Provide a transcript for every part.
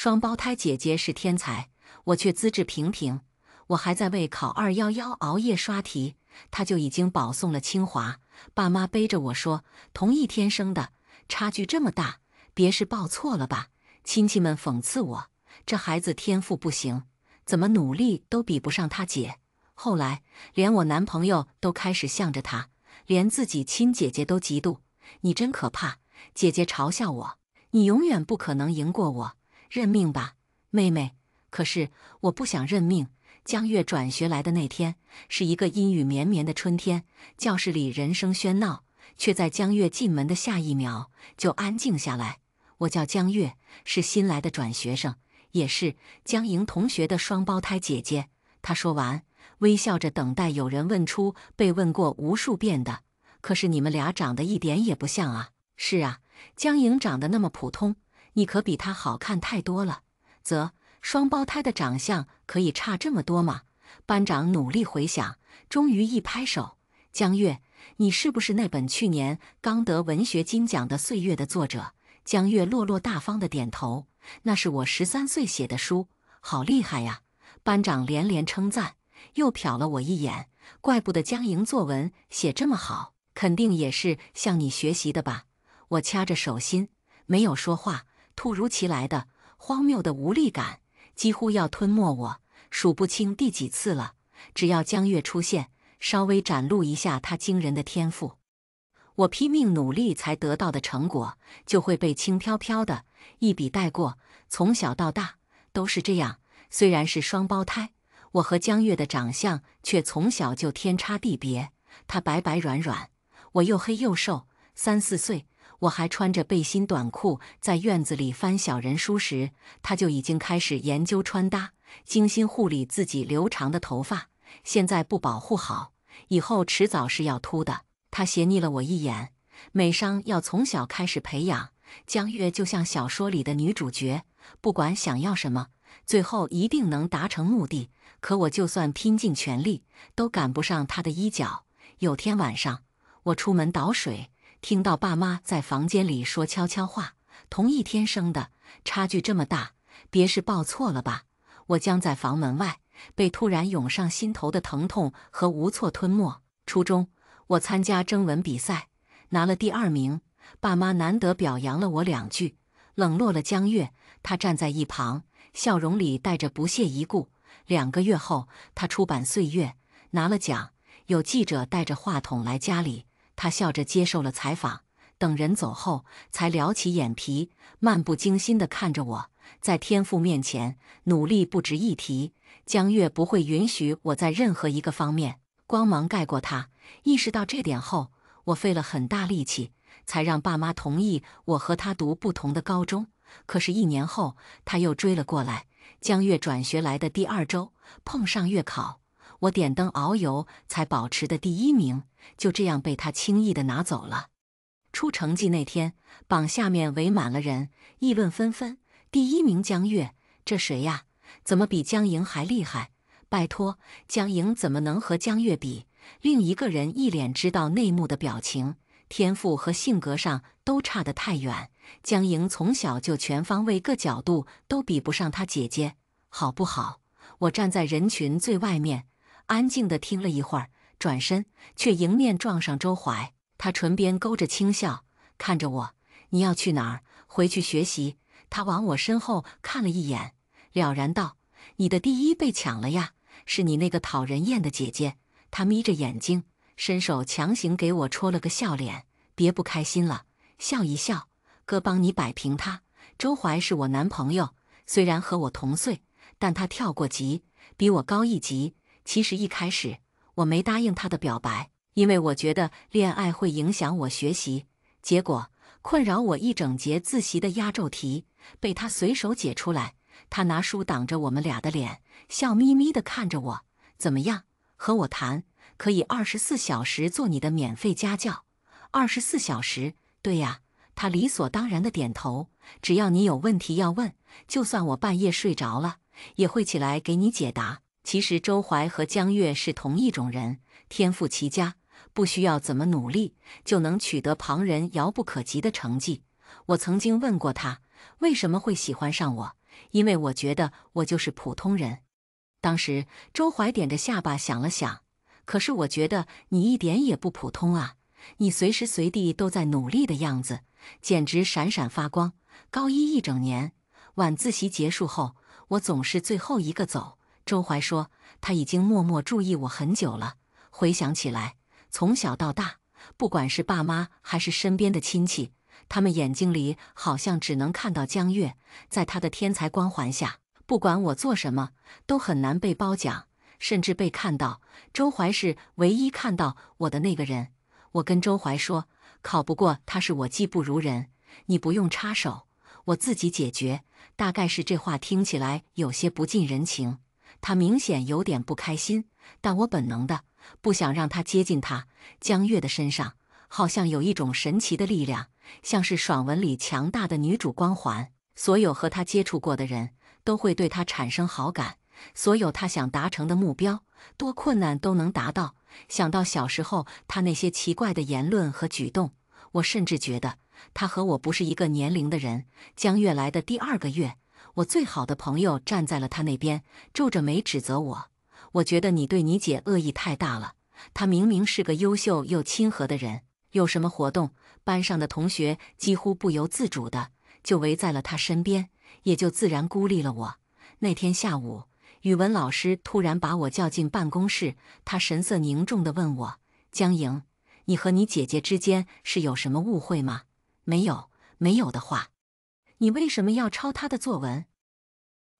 双胞胎姐姐是天才，我却资质平平。我还在为考211熬夜刷题，她就已经保送了清华。爸妈背着我说，同一天生的，差距这么大，别是报错了吧？亲戚们讽刺我，这孩子天赋不行，怎么努力都比不上他姐。后来，连我男朋友都开始向着他，连自己亲姐姐都嫉妒。你真可怕！姐姐嘲笑我，你永远不可能赢过我，认命吧，妹妹。可是我不想认命。江月转学来的那天，是一个阴雨绵绵的春天，教室里人声喧闹，却在江月进门的下一秒就安静下来。我叫江月，是新来的转学生，也是江莹同学的双胞胎姐姐。她说完，微笑着等待有人问出被问过无数遍的：可是你们俩长得一点也不像啊。是啊，江莹长得那么普通，你可比她好看太多了。双胞胎的长相可以差这么多吗？班长努力回想，终于一拍手：江月，你是不是那本去年刚得文学金奖的《岁月》的作者？江月落落大方的点头：那是我13岁写的书，好厉害呀！班长连连称赞，又瞟了我一眼，怪不得江莹作文写这么好，肯定也是向你学习的吧？我掐着手心，没有说话。突如其来的荒谬的无力感几乎要吞没我，数不清第几次了。只要江月出现，稍微展露一下他惊人的天赋，我拼命努力才得到的成果，就会被轻飘飘的一笔带过。从小到大都是这样。虽然是双胞胎，我和江月的长相却从小就天差地别。她白白软软，我又黑又瘦。3、4岁，我还穿着背心短裤在院子里翻小人书时，他就已经开始研究穿搭，精心护理自己留长的头发。现在不保护好，以后迟早是要秃的。他斜睨了我一眼，美商要从小开始培养。江月就像小说里的女主角，不管想要什么，最后一定能达成目的。可我就算拼尽全力，都赶不上她的衣角。有天晚上，我出门倒水，听到爸妈在房间里说悄悄话：同一天生的，差距这么大，别是报错了吧？我僵在房门外，被突然涌上心头的疼痛和无措吞没。初中，我参加征文比赛，拿了第2名，爸妈难得表扬了我2句，冷落了江月。他站在一旁，笑容里带着不屑一顾。2个月后，他出版《岁月》，拿了奖，有记者带着话筒来家里，他笑着接受了采访。等人走后，才撩起眼皮，漫不经心地看着我。在天赋面前，努力不值一提。江月不会允许我在任何一个方面光芒盖过他。意识到这点后，我费了很大力气，才让爸妈同意我和他读不同的高中。可是1年后，他又追了过来。江月转学来的第2周，碰上月考，我点灯熬油才保持的第1名，就这样被他轻易地拿走了。出成绩那天，榜下面围满了人，议论纷纷。第1名江月，这谁呀？怎么比江莹还厉害？拜托，江莹怎么能和江月比？另一个人一脸知道内幕的表情，天赋和性格上都差得太远。江莹从小就全方位各角度都比不上她姐姐，好不好？我站在人群最外面，安静地听了一会儿，转身却迎面撞上周怀。他唇边勾着轻笑，看着我：你要去哪儿？回去学习。他往我身后看了一眼，了然道：你的第1被抢了呀，是你那个讨人厌的姐姐。他眯着眼睛，伸手强行给我戳了个笑脸。别不开心了，笑一笑，哥帮你摆平他。周怀是我男朋友，虽然和我同岁，但他跳过级，比我高1级。其实一开始我没答应他的表白，因为我觉得恋爱会影响我学习。结果困扰我一整节自习的压轴题被他随手解出来。他拿书挡着我们俩的脸，笑眯眯地看着我：怎么样，和我谈，可以24小时做你的免费家教。24小时？对呀。他理所当然地点头。只要你有问题要问，就算我半夜睡着了，也会起来给你解答。其实周怀和江月是同一种人，天赋齐家，不需要怎么努力就能取得旁人遥不可及的成绩。我曾经问过他为什么会喜欢上我，因为我觉得我就是普通人。当时周怀点着下巴想了想，可是我觉得你一点也不普通啊，你随时随地都在努力的样子，简直闪闪发光。高一一整年，晚自习结束后，我总是最后一个走。周怀说，他已经默默注意我很久了。回想起来，从小到大，不管是爸妈还是身边的亲戚，他们眼睛里好像只能看到江月。在他的天才光环下，不管我做什么，都很难被褒奖，甚至被看到。周怀是唯一看到我的那个人。我跟周怀说，考不过他是我技不如人，你不用插手，我自己解决。大概是这话听起来有些不近人情，他明显有点不开心，但我本能的不想让他接近他。江月的身上好像有一种神奇的力量，像是爽文里强大的女主光环，所有和他接触过的人都会对他产生好感，所有他想达成的目标，多困难都能达到。想到小时候他那些奇怪的言论和举动，我甚至觉得他和我不是一个年龄的人。江月来的第2个月，我最好的朋友站在了他那边，皱着眉指责我。我觉得你对你姐恶意太大了，她明明是个优秀又亲和的人，有什么活动，班上的同学几乎不由自主的就围在了她身边，也就自然孤立了我。那天下午，语文老师突然把我叫进办公室，他神色凝重地问我：“江莹，你和你姐姐之间是有什么误会吗？没有，没有的话，你为什么要抄她的作文？”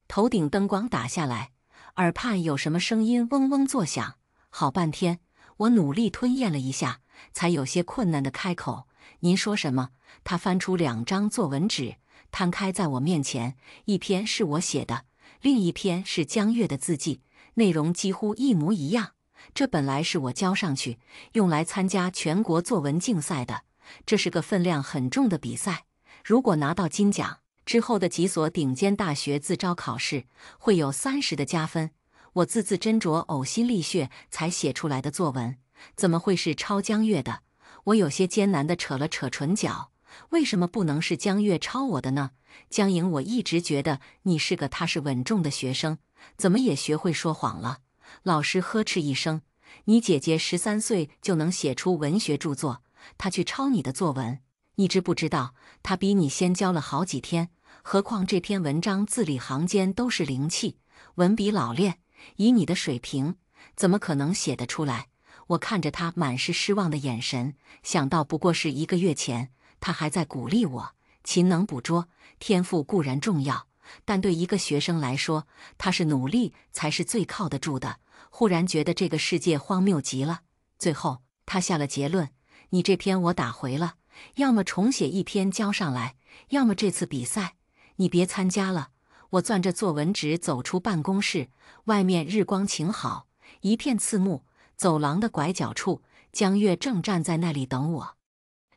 头顶灯光打下来，耳畔有什么声音嗡嗡作响。好半天，我努力吞咽了一下，才有些困难地开口：“您说什么？”他翻出2张作文纸，摊开在我面前，一篇是我写的，另一篇是江月的字迹，内容几乎一模一样。这本来是我交上去用来参加全国作文竞赛的，这是个分量很重的比赛，如果拿到金奖，之后的几所顶尖大学自招考试会有30的加分。我字字斟酌、呕心沥血才写出来的作文，怎么会是抄江月的？我有些艰难地扯了扯唇角，为什么不能是江月抄我的呢？江莹，我一直觉得你是个踏实稳重的学生，怎么也学会说谎了？老师呵斥一声：“你姐姐13岁就能写出文学著作，她去抄你的作文，你知不知道她比你先教了好几天？何况这篇文章字里行间都是灵气，文笔老练，以你的水平，怎么可能写得出来？”我看着他满是失望的眼神，想到不过是1个月前，他还在鼓励我。勤能补拙，天赋固然重要，但对一个学生来说，他是努力才是最靠得住的。忽然觉得这个世界荒谬极了。最后，他下了结论：“你这篇我打回了，要么重写一篇交上来，要么这次比赛你别参加了。”我攥着作文纸走出办公室，外面日光晴好，一片刺目。走廊的拐角处，江月正站在那里等我，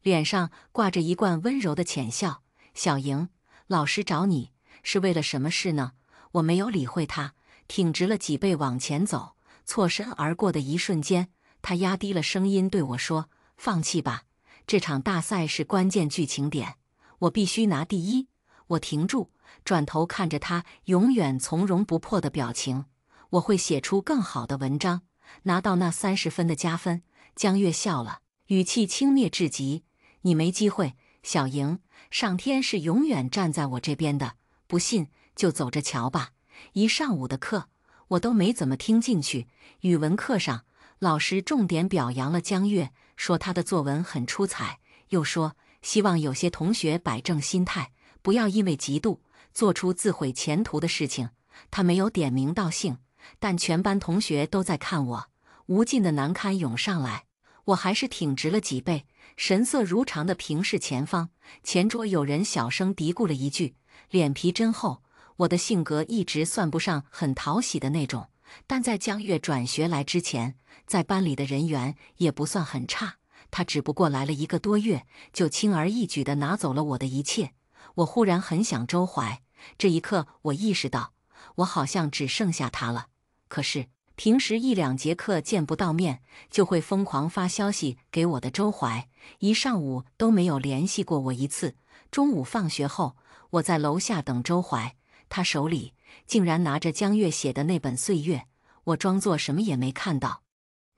脸上挂着一贯温柔的浅笑。“小莹，老师找你是为了什么事呢？”我没有理会他，挺直了脊背往前走。错身而过的一瞬间，他压低了声音对我说：“放弃吧，这场大赛是关键剧情点，我必须拿第一。”我停住，转头看着他永远从容不迫的表情。我会写出更好的文章，拿到那30分的加分。江月笑了，语气轻蔑至极：“你没机会，小莹，上天是永远站在我这边的，不信就走着瞧吧。”1上午的课，我都没怎么听进去。语文课上，老师重点表扬了江月，说他的作文很出彩，又说希望有些同学摆正心态，不要因为嫉妒做出自毁前途的事情。他没有点名道姓，但全班同学都在看我，无尽的难堪涌上来，我还是挺直了脊背，神色如常地平视前方。前桌有人小声嘀咕了一句：“脸皮真厚。”我的性格一直算不上很讨喜的那种，但在江月转学来之前，在班里的人缘也不算很差。他只不过来了1个多月，就轻而易举地拿走了我的一切。我忽然很想周怀，这一刻我意识到，我好像只剩下他了。可是平时1、2节课见不到面，就会疯狂发消息给我的周怀，1上午都没有联系过我一次。中午放学后，我在楼下等周怀，他手里竟然拿着江月写的那本《岁月》，我装作什么也没看到。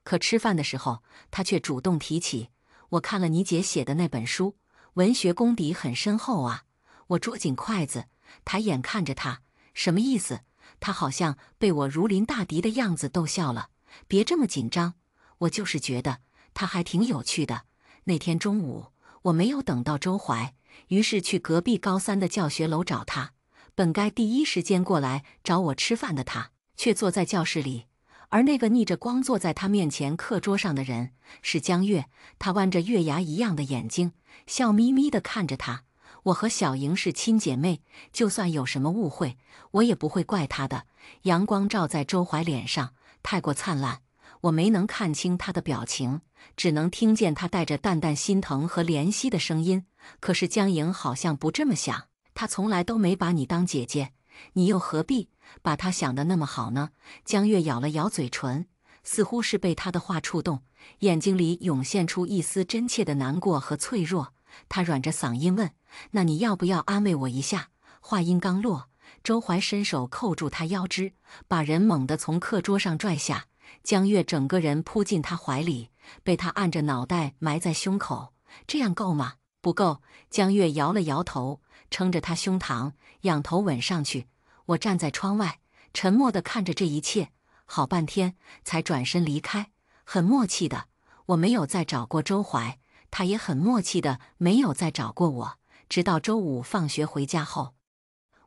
可吃饭的时候，他却主动提起：“我看了你姐写的那本书，文学功底很深厚啊。”我捉紧筷子，抬眼看着他，什么意思？他好像被我如临大敌的样子逗笑了。别这么紧张，我就是觉得他还挺有趣的。那天中午，我没有等到周怀，于是去隔壁高三的教学楼找他。本该第一时间过来找我吃饭的他，却坐在教室里。而那个逆着光坐在他面前课桌上的人是江月，他弯着月牙一样的眼睛，笑眯眯地看着他。我和小莹是亲姐妹，就算有什么误会，我也不会怪她的。阳光照在周怀脸上，太过灿烂，我没能看清他的表情，只能听见他带着淡淡心疼和怜惜的声音。可是江莹好像不这么想，她从来都没把你当姐姐，你又何必把她想得那么好呢？江月咬了咬嘴唇，似乎是被他的话触动，眼睛里涌现出一丝真切的难过和脆弱。他软着嗓音问：“那你要不要安慰我一下？”话音刚落，周怀伸手扣住他腰肢，把人猛地从课桌上拽下。江月整个人扑进他怀里，被他按着脑袋埋在胸口。这样够吗？不够。江月摇了摇头，撑着他胸膛，仰头吻上去。我站在窗外，沉默地看着这一切，好半天才转身离开。很默契的，我没有再找过周怀，他也很默契的没有再找过我。直到周五放学回家后，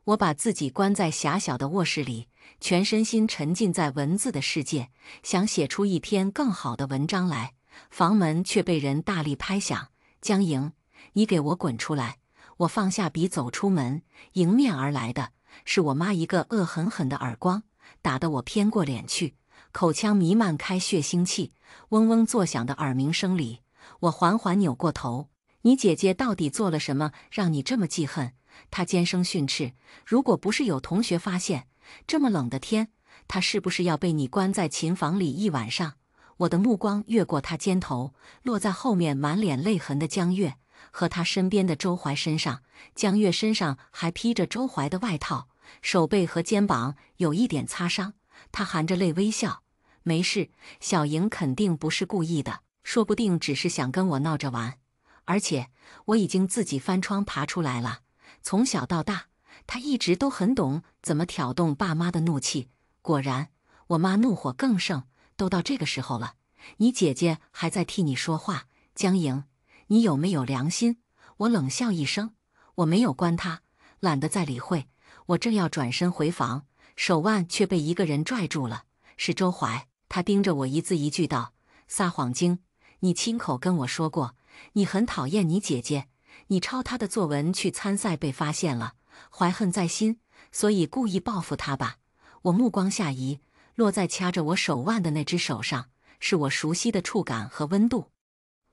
我把自己关在狭小的卧室里，全身心沉浸在文字的世界，想写出一篇更好的文章来。房门却被人大力拍响：“江莹，你给我滚出来！”我放下笔走出门，迎面而来的是我妈一个恶狠狠的耳光，打得我偏过脸去，口腔弥漫开血腥气，嗡嗡作响的耳鸣声里，我缓缓扭过头。你姐姐到底做了什么，让你这么记恨？她尖声训斥。如果不是有同学发现，这么冷的天，她是不是要被你关在琴房里一晚上？我的目光越过她肩头，落在后面满脸泪痕的江月和她身边的周怀身上。江月身上还披着周怀的外套，手背和肩膀有一点擦伤。她含着泪微笑：“没事，小莹肯定不是故意的，说不定只是想跟我闹着玩。而且我已经自己翻窗爬出来了。从小到大，她一直都很懂怎么挑动爸妈的怒气。果然，我妈怒火更盛。都到这个时候了，你姐姐还在替你说话，江莹，你有没有良心？”我冷笑一声，我没有关她，懒得再理会。我正要转身回房，手腕却被一个人拽住了，是周怀。他盯着我一字一句道：“撒谎精！你亲口跟我说过，你很讨厌你姐姐，你抄她的作文去参赛被发现了，怀恨在心，所以故意报复她吧？”我目光下移，落在掐着我手腕的那只手上，是我熟悉的触感和温度。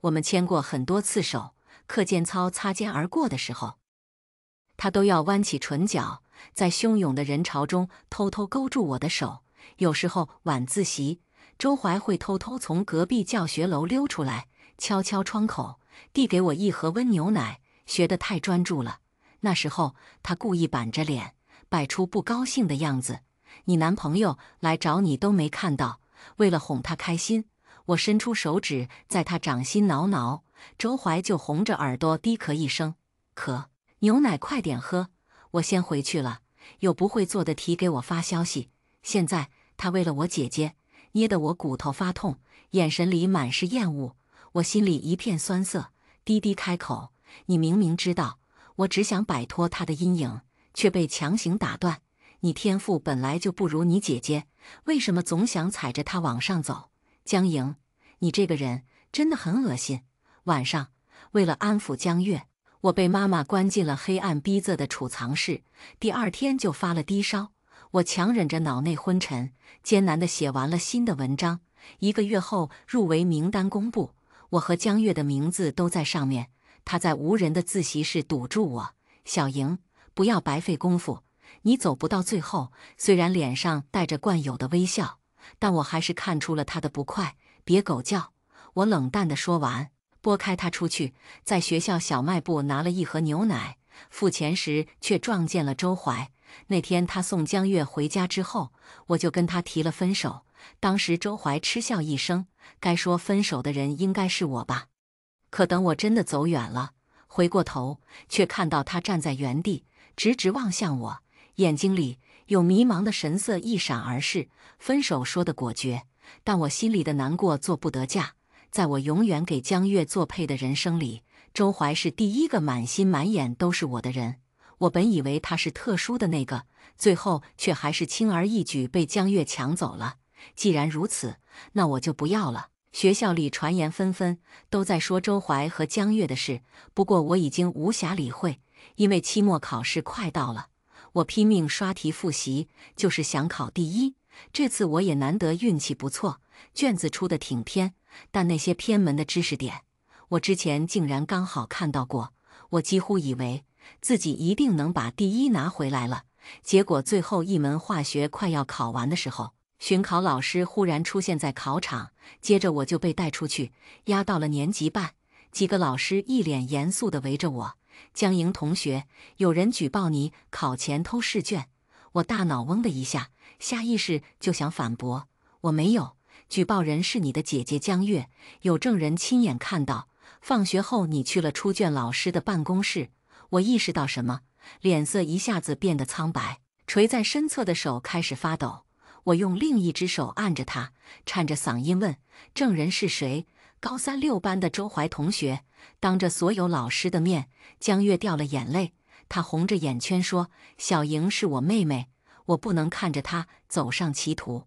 我们牵过很多次手，课间操擦肩而过的时候，他都要弯起唇角，在汹涌的人潮中偷偷勾住我的手。有时候晚自习，周怀会偷偷从隔壁教学楼溜出来，敲敲窗口，递给我一盒温牛奶。学得太专注了，那时候他故意板着脸，摆出不高兴的样子。你男朋友来找你都没看到。为了哄他开心，我伸出手指在他掌心挠挠，周怀就红着耳朵低咳一声：“咳，牛奶快点喝，我先回去了。”有不会做的题给我发消息。现在他为了我姐姐，捏得我骨头发痛，眼神里满是厌恶。我心里一片酸涩，低低开口：“你明明知道，我只想摆脱他的阴影，却被强行打断。你天赋本来就不如你姐姐，为什么总想踩着她往上走？江莹，你这个人真的很恶心。”晚上，为了安抚江月，我被妈妈关进了黑暗逼仄的储藏室，第二天就发了低烧。我强忍着脑内昏沉，艰难地写完了新的文章。1个月后，入围名单公布，我和江月的名字都在上面。她在无人的自习室堵住我：“小莹，不要白费功夫，你走不到最后。”虽然脸上带着惯有的微笑，但我还是看出了她的不快。别狗叫！我冷淡地说完，拨开她出去，在学校小卖部拿了一盒牛奶。付钱时却撞见了周怀，那天他送江月回家之后，我就跟他提了分手。当时周怀嗤笑一声，该说分手的人应该是我吧。可等我真的走远了，回过头，却看到他站在原地，直直望向我，眼睛里有迷茫的神色一闪而逝。分手说的果决，但我心里的难过做不得假。在我永远给江月做配的人生里，周怀是第一个满心满眼都是我的人。我本以为他是特殊的那个，最后却还是轻而易举被江月抢走了。既然如此，那我就不要了。学校里传言纷纷，都在说周怀和江月的事，不过我已经无暇理会，因为期末考试快到了，我拼命刷题复习，就是想考第一。这次我也难得运气不错，卷子出的挺偏，但那些偏门的知识点，我之前竟然刚好看到过。我几乎以为自己一定能把第一拿回来了，结果最后一门化学快要考完的时候，巡考老师忽然出现在考场，接着我就被带出去，押到了年级办。几个老师一脸严肃地围着我：“江莹同学，有人举报你考前偷试卷。”我大脑嗡的一下，下意识就想反驳：“我没有，举报人是你的姐姐江月，有证人亲眼看到。放学后你去了出卷老师的办公室。”我意识到什么，脸色一下子变得苍白，垂在身侧的手开始发抖。我用另一只手按着他，颤着嗓音问：“证人是谁？”高三6班的周怀同学。当着所有老师的面，江月掉了眼泪，她红着眼圈说：“小莹是我妹妹，我不能看着她走上歧途。”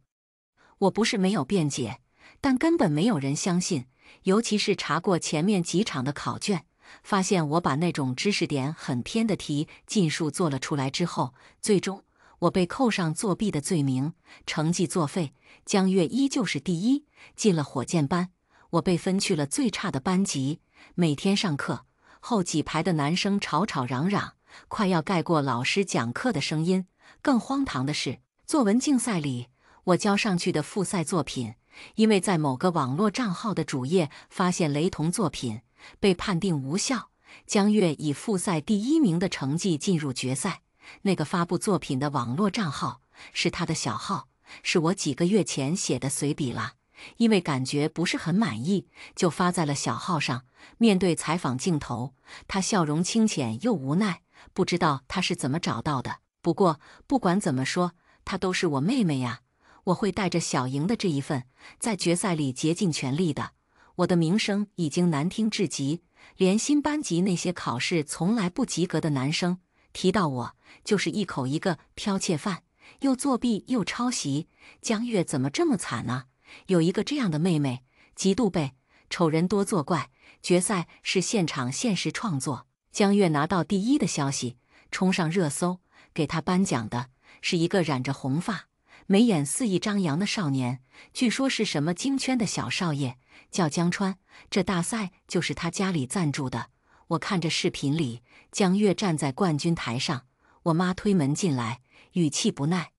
我不是没有辩解，但根本没有人相信，尤其是查过前面几场的考卷，发现我把那种知识点很偏的题尽数做了出来之后，最终我被扣上作弊的罪名，成绩作废。江月依旧是第一，进了火箭班，我被分去了最差的班级。每天上课后几排的男生吵吵嚷嚷，快要盖过老师讲课的声音。更荒唐的是，作文竞赛里我交上去的复赛作品，因为在某个网络账号的主页发现雷同作品，被判定无效。江月以复赛第1名的成绩进入决赛。那个发布作品的网络账号是他的小号，是我几个月前写的随笔了。因为感觉不是很满意，就发在了小号上。面对采访镜头，他笑容清浅又无奈，不知道他是怎么找到的。不过不管怎么说，她都是我妹妹呀，我会带着小莹的这一份，在决赛里竭尽全力的。我的名声已经难听至极，连新班级那些考试从来不及格的男生，提到我就是一口一个剽窃犯，又作弊又抄袭。江月怎么这么惨呢？有一个这样的妹妹，极度背，丑人多作怪。决赛是现场限时创作，江月拿到第一的消息冲上热搜，给她颁奖的是一个染着红发、眉眼肆意张扬的少年，据说是什么京圈的小少爷，叫江川。这大赛就是他家里赞助的。我看着视频里江月站在冠军台上，我妈推门进来，语气不耐：“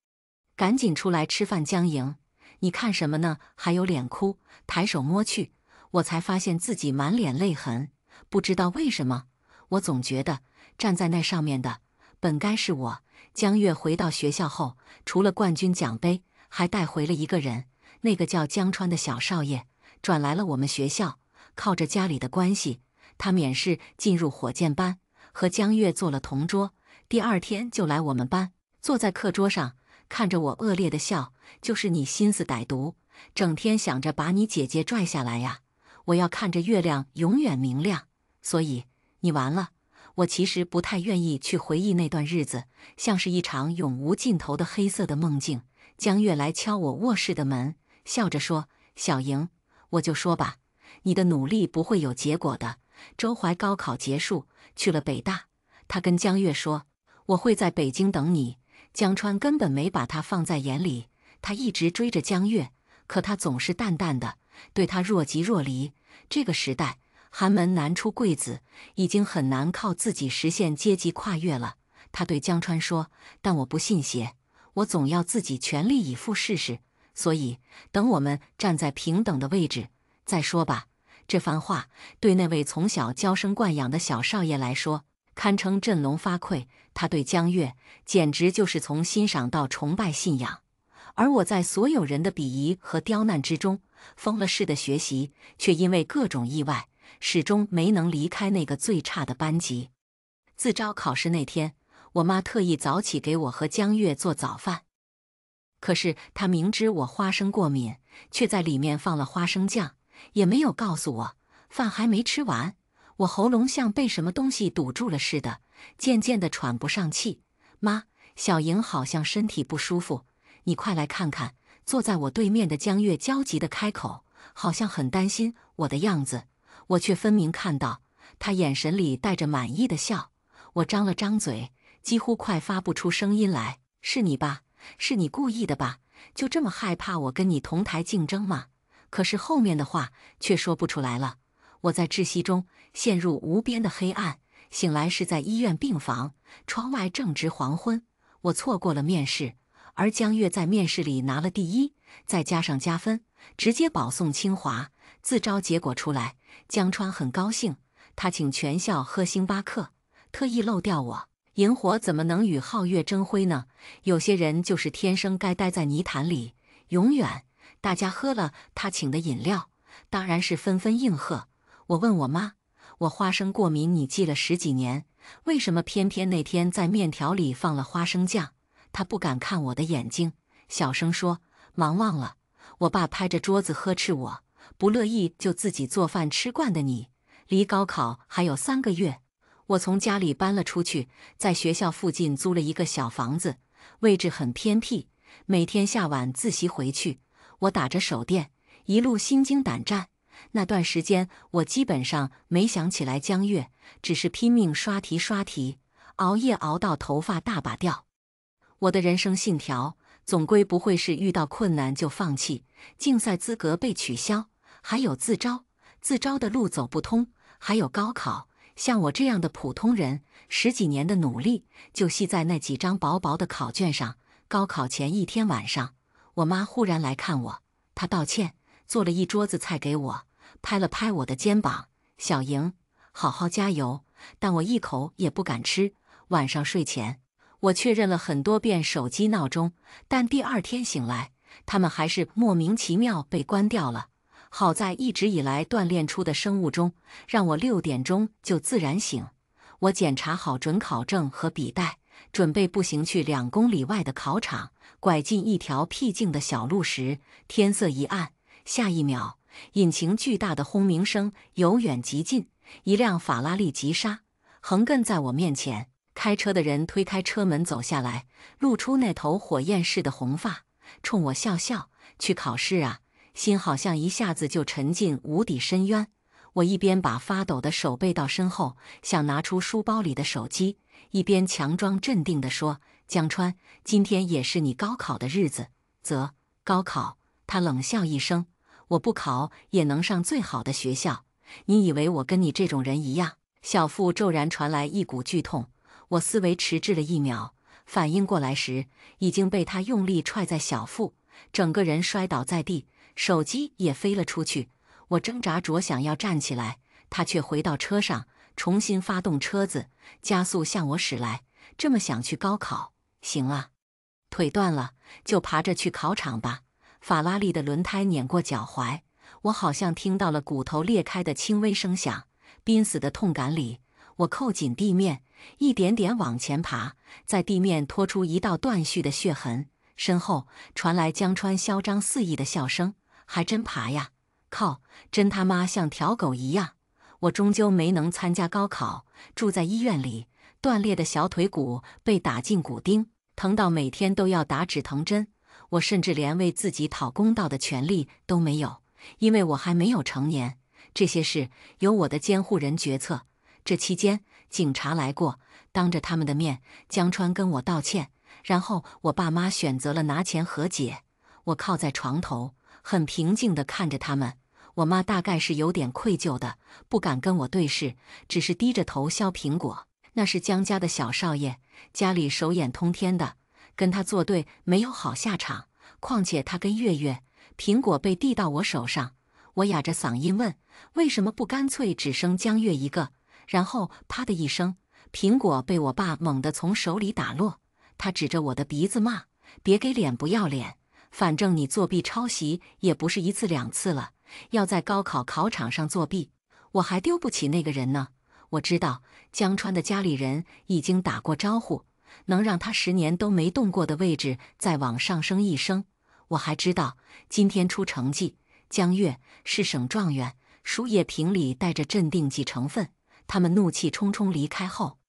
赶紧出来吃饭。”江莹，你看什么呢？还有脸哭？抬手摸去，我才发现自己满脸泪痕。不知道为什么，我总觉得站在那上面的本该是我。江月回到学校后，除了冠军奖杯，还带回了一个人，那个叫江川的小少爷转来了我们学校，靠着家里的关系，他免试进入火箭班，和江月做了同桌。第2天就来我们班，坐在课桌上，看着我恶劣的笑：“就是你心思歹毒，整天想着把你姐姐拽下来呀！我要看着月亮永远明亮，所以你完了。”我其实不太愿意去回忆那段日子，像是一场永无尽头的黑色的梦境。江月来敲我卧室的门，笑着说：“小莹，我就说吧，你的努力不会有结果的。”周怀高考结束，去了北大，他跟江月说：“我会在北京等你。”江川根本没把他放在眼里，他一直追着江月，可他总是淡淡的，对他若即若离。这个时代，寒门难出贵子，已经很难靠自己实现阶级跨越了。他对江川说：“但我不信邪，我总要自己全力以赴试试。所以，等我们站在平等的位置再说吧。”这番话对那位从小娇生惯养的小少爷来说，堪称振聋发聩。他对江月简直就是从欣赏到崇拜信仰，而我在所有人的鄙夷和刁难之中，疯了似的学习，却因为各种意外，始终没能离开那个最差的班级。自招考试那天，我妈特意早起给我和江月做早饭，可是她明知我花生过敏，却在里面放了花生酱，也没有告诉我。饭还没吃完，我喉咙像被什么东西堵住了似的，渐渐地喘不上气。妈，小莹好像身体不舒服，你快来看看。坐在我对面的江月焦急地开口，好像很担心我的样子，我却分明看到她眼神里带着满意的笑。我张了张嘴，几乎快发不出声音来。是你吧？是你故意的吧？就这么害怕我跟你同台竞争吗？可是后面的话却说不出来了。我在窒息中陷入无边的黑暗，醒来是在医院病房，窗外正值黄昏。我错过了面试，而江月在面试里拿了第一，再加上加分，直接保送清华。自招结果出来，江川很高兴，他请全校喝星巴克，特意漏掉我。萤火怎么能与皓月争辉呢？有些人就是天生该待在泥潭里，永远。大家喝了他请的饮料，当然是纷纷应和。我问我妈，我花生过敏你记了10几年，为什么偏偏那天在面条里放了花生酱？她不敢看我的眼睛，小声说，忙忘了。我爸拍着桌子呵斥我，不乐意就自己做饭吃惯的你，离高考还有3个月。我从家里搬了出去，在学校附近租了一个小房子，位置很偏僻。每天下晚自习回去，我打着手电，一路心惊胆战。那段时间，我基本上没想起来江月，只是拼命刷题，熬夜熬到头发大把掉。我的人生信条，总归不会是遇到困难就放弃，竞赛资格被取消，还有自招的路走不通，还有高考。像我这样的普通人，10几年的努力就系在那几张薄薄的考卷上。高考前一天晚上，我妈忽然来看我，她道歉，做了一桌子菜给我，拍了拍我的肩膀，小莹，好好加油。但我一口也不敢吃。晚上睡前，我确认了很多遍手机闹钟，但第2天醒来，它们还是莫名其妙被关掉了。好在一直以来锻炼出的生物钟，让我6点钟就自然醒。我检查好准考证和笔袋，准备步行去2公里外的考场。拐进一条僻静的小路时，天色一暗，下一秒，引擎巨大的轰鸣声由远及近，一辆法拉利急刹，横亘在我面前。开车的人推开车门走下来，露出那头火焰似的红发，冲我笑笑。去考试啊？心好像一下子就沉进无底深渊。我一边把发抖的手背到身后，想拿出书包里的手机，一边强装镇定地说，江川，今天也是你高考的日子。高考？他冷笑一声，我不考也能上最好的学校，你以为我跟你这种人一样？小腹骤然传来一股剧痛，我思维迟滞了1秒，反应过来时，已经被他用力踹在小腹，整个人摔倒在地，手机也飞了出去。我挣扎着想要站起来，他却回到车上，重新发动车子，加速向我驶来。这么想去高考？行啊，腿断了就爬着去考场吧。法拉利的轮胎碾过脚踝，我好像听到了骨头裂开的轻微声响。濒死的痛感里，我扣紧地面，一点点往前爬，在地面拖出一道断续的血痕。身后传来江川嚣张肆意的笑声，还真爬呀！靠，真他妈像条狗一样。我终究没能参加高考，住在医院里，断裂的小腿骨被打进骨钉，疼到每天都要打止疼针。我甚至连为自己讨公道的权利都没有，因为我还没有成年。这些事由我的监护人决策。这期间，警察来过，当着他们的面，江川跟我道歉，然后我爸妈选择了拿钱和解。我靠在床头，很平静地看着他们。我妈大概是有点愧疚的，不敢跟我对视，只是低着头削苹果。那是江家的小少爷，家里手眼通天的，跟他作对没有好下场。况且他跟月月，苹果被递到我手上，我哑着嗓音问，为什么不干脆只生江月一个？然后啪的一声，苹果被我爸猛地从手里打落，他指着我的鼻子骂：“别给脸不要脸！反正你作弊抄袭也不是一次两次了，要在高考考场上作弊，我还丢不起那个人呢。我知道江川的家里人已经打过招呼，能让他10年都没动过的位置再往上升一升。我还知道今天出成绩，江月是省状元。”输液瓶里带着镇定剂成分。他们怒气冲冲离开后，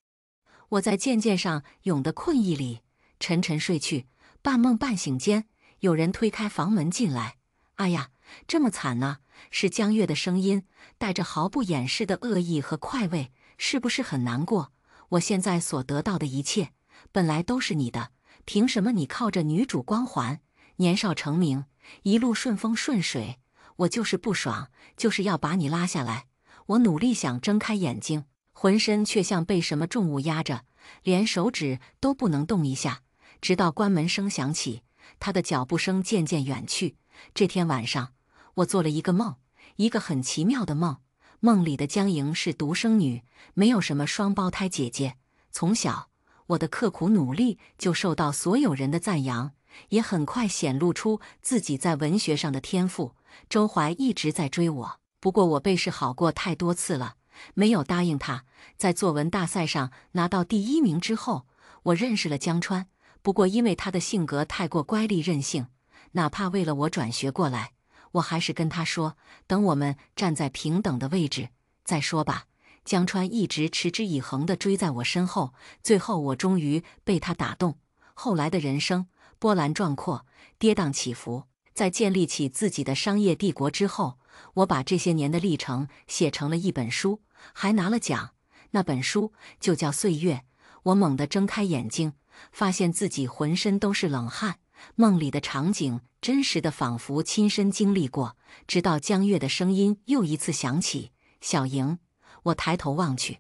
我在渐渐上涌的困意里沉沉睡去。半梦半醒间，有人推开房门进来。哎呀，这么惨呢！是江月的声音，带着毫不掩饰的恶意和快慰。是不是很难过？我现在所得到的一切，本来都是你的，凭什么你靠着女主光环，年少成名，一路顺风顺水？我就是不爽，就是要把你拉下来。我努力想睁开眼睛，浑身却像被什么重物压着，连手指都不能动一下。直到关门声响起，他的脚步声渐渐远去。这天晚上，我做了一个梦，一个很奇妙的梦。梦里的江莹是独生女，没有什么双胞胎姐姐。从小，我的刻苦努力就受到所有人的赞扬，也很快显露出自己在文学上的天赋。周怀一直在追我，不过我背试好过太多次了，没有答应他。在作文大赛上拿到第1名之后，我认识了江川。不过因为他的性格太过乖戾任性，哪怕为了我转学过来，我还是跟他说，等我们站在平等的位置再说吧。江川一直持之以恒地追在我身后，最后我终于被他打动。后来的人生波澜壮阔，跌宕起伏。在建立起自己的商业帝国之后，我把这些年的历程写成了一本书，还拿了奖。那本书就叫《岁月》。我猛地睁开眼睛，发现自己浑身都是冷汗。梦里的场景真实的仿佛亲身经历过。直到江月的声音又一次响起：“小莹。”我抬头望去，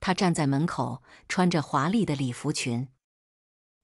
她站在门口，穿着华丽的礼服裙，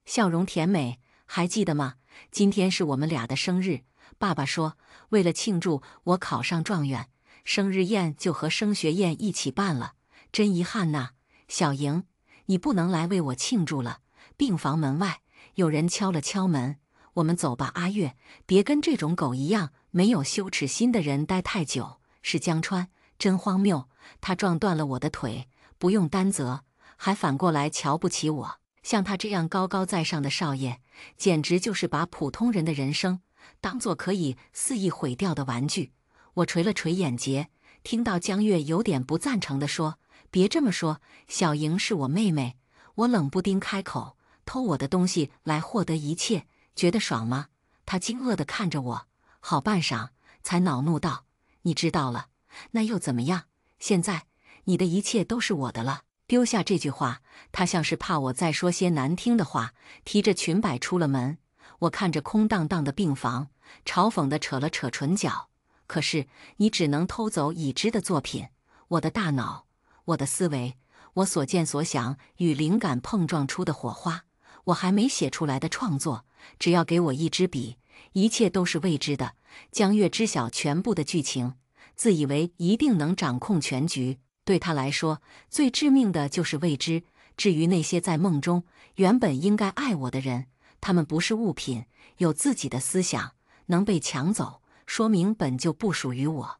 笑容甜美。还记得吗？今天是我们俩的生日。爸爸说，为了庆祝我考上状元，生日宴就和升学宴一起办了。真遗憾呐，小莹，你不能来为我庆祝了。病房门外有人敲了敲门。我们走吧，阿月，别跟这种狗一样没有羞耻心的人待太久。是江川，真荒谬，他撞断了我的腿，不用担责，还反过来瞧不起我。像他这样高高在上的少爷，简直就是把普通人的人生当作可以肆意毁掉的玩具。我垂了垂眼睫，听到江月有点不赞成地说：“别这么说，小莹是我妹妹。”我冷不丁开口：“偷我的东西来获得一切，觉得爽吗？”他惊愕地看着我，好半晌才恼怒道：“你知道了，那又怎么样？现在你的一切都是我的了。”丢下这句话，他像是怕我再说些难听的话，提着裙摆出了门。我看着空荡荡的病房，嘲讽地扯了扯唇角。可是你只能偷走已知的作品，我的大脑，我的思维，我所见所想与灵感碰撞出的火花，我还没写出来的创作，只要给我一支笔，一切都是未知的。江月知晓全部的剧情，自以为一定能掌控全局。对他来说，最致命的就是未知。至于那些在梦中原本应该爱我的人，他们不是物品，有自己的思想，能被抢走，说明本就不属于我。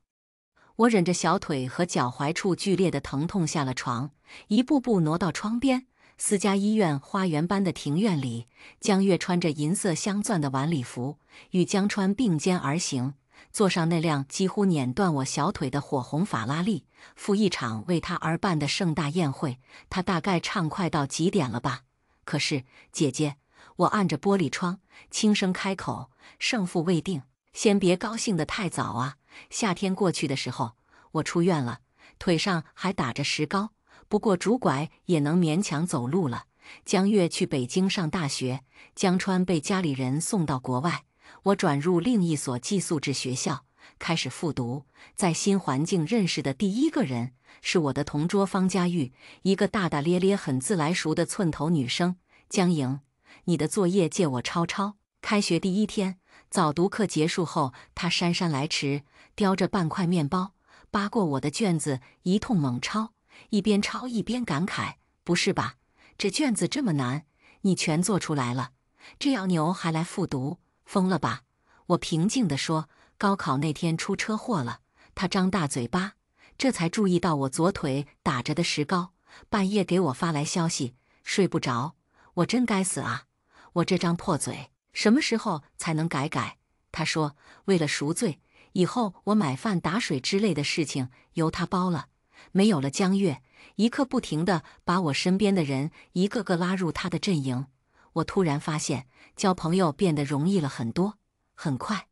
我忍着小腿和脚踝处剧烈的疼痛下了床，一步步挪到窗边。私家医院花园般的庭院里，江月穿着银色镶钻的晚礼服，与江川并肩而行。坐上那辆几乎碾断我小腿的火红法拉利，赴一场为他而办的盛大宴会。他大概畅快到极点了吧？可是，姐姐，我按着玻璃窗，轻声开口：“胜负未定，先别高兴得太早啊。”夏天过去的时候，我出院了，腿上还打着石膏，不过拄拐也能勉强走路了。江月去北京上大学，江川被家里人送到国外。我转入另一所寄宿制学校，开始复读。在新环境认识的第一个人是我的同桌方佳玉，一个大大咧咧、很自来熟的寸头女生。江莹，你的作业借我抄抄。开学第1天，早读课结束后，她姗姗来迟，叼着半块面包，扒过我的卷子一通猛抄，一边抄一边感慨：不是吧？这卷子这么难，你全做出来了，这要牛还来复读，疯了吧？我平静地说，高考那天出车祸了。他张大嘴巴，这才注意到我左腿打着的石膏，半夜给我发来消息，睡不着。我真该死啊！我这张破嘴，什么时候才能改？他说，为了赎罪，以后我买饭打水之类的事情由他包了。没有了江月，一刻不停地把我身边的人一个个拉入他的阵营。我突然发现，交朋友变得容易了很多。很快，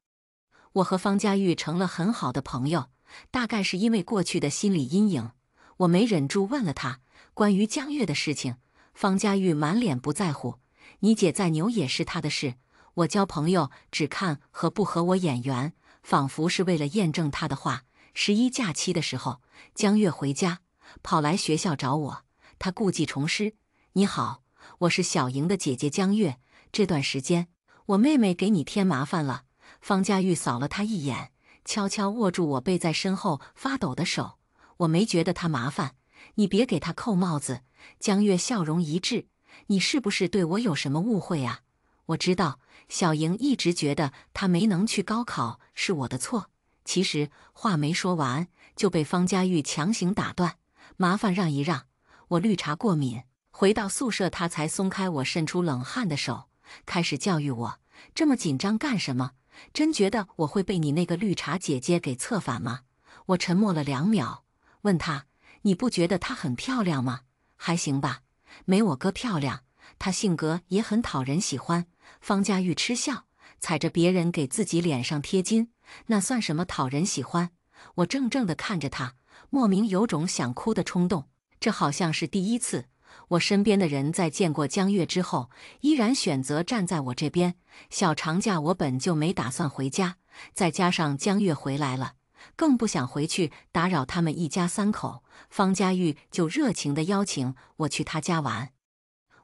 我和方佳玉成了很好的朋友。大概是因为过去的心理阴影，我没忍住问了他关于江月的事情。方佳玉满脸不在乎，你姐再牛也是她的事，我交朋友只看合不合我眼缘，仿佛是为了验证她的话。11假期的时候，江月回家，跑来学校找我，她故技重施。你好，我是小莹的姐姐江月，这段时间我妹妹给你添麻烦了。方佳玉扫了她一眼，悄悄握住我背在身后发抖的手。我没觉得她麻烦，你别给她扣帽子。江月笑容一滞，你是不是对我有什么误会啊？我知道小莹一直觉得她没能去高考是我的错。其实话没说完就被方佳玉强行打断，麻烦让一让，我绿茶过敏。回到宿舍，她才松开我渗出冷汗的手，开始教育我，这么紧张干什么？真觉得我会被你那个绿茶姐姐给策反吗？我沉默了2秒，问她，你不觉得她很漂亮吗？还行吧，没我哥漂亮。她性格也很讨人喜欢。方佳玉嗤笑，踩着别人给自己脸上贴金，那算什么讨人喜欢？我怔怔地看着她，莫名有种想哭的冲动。这好像是第一次，我身边的人在见过江月之后，依然选择站在我这边。小长假我本就没打算回家，再加上江月回来了，更不想回去打扰他们一家3口。方佳玉就热情地邀请我去她家玩。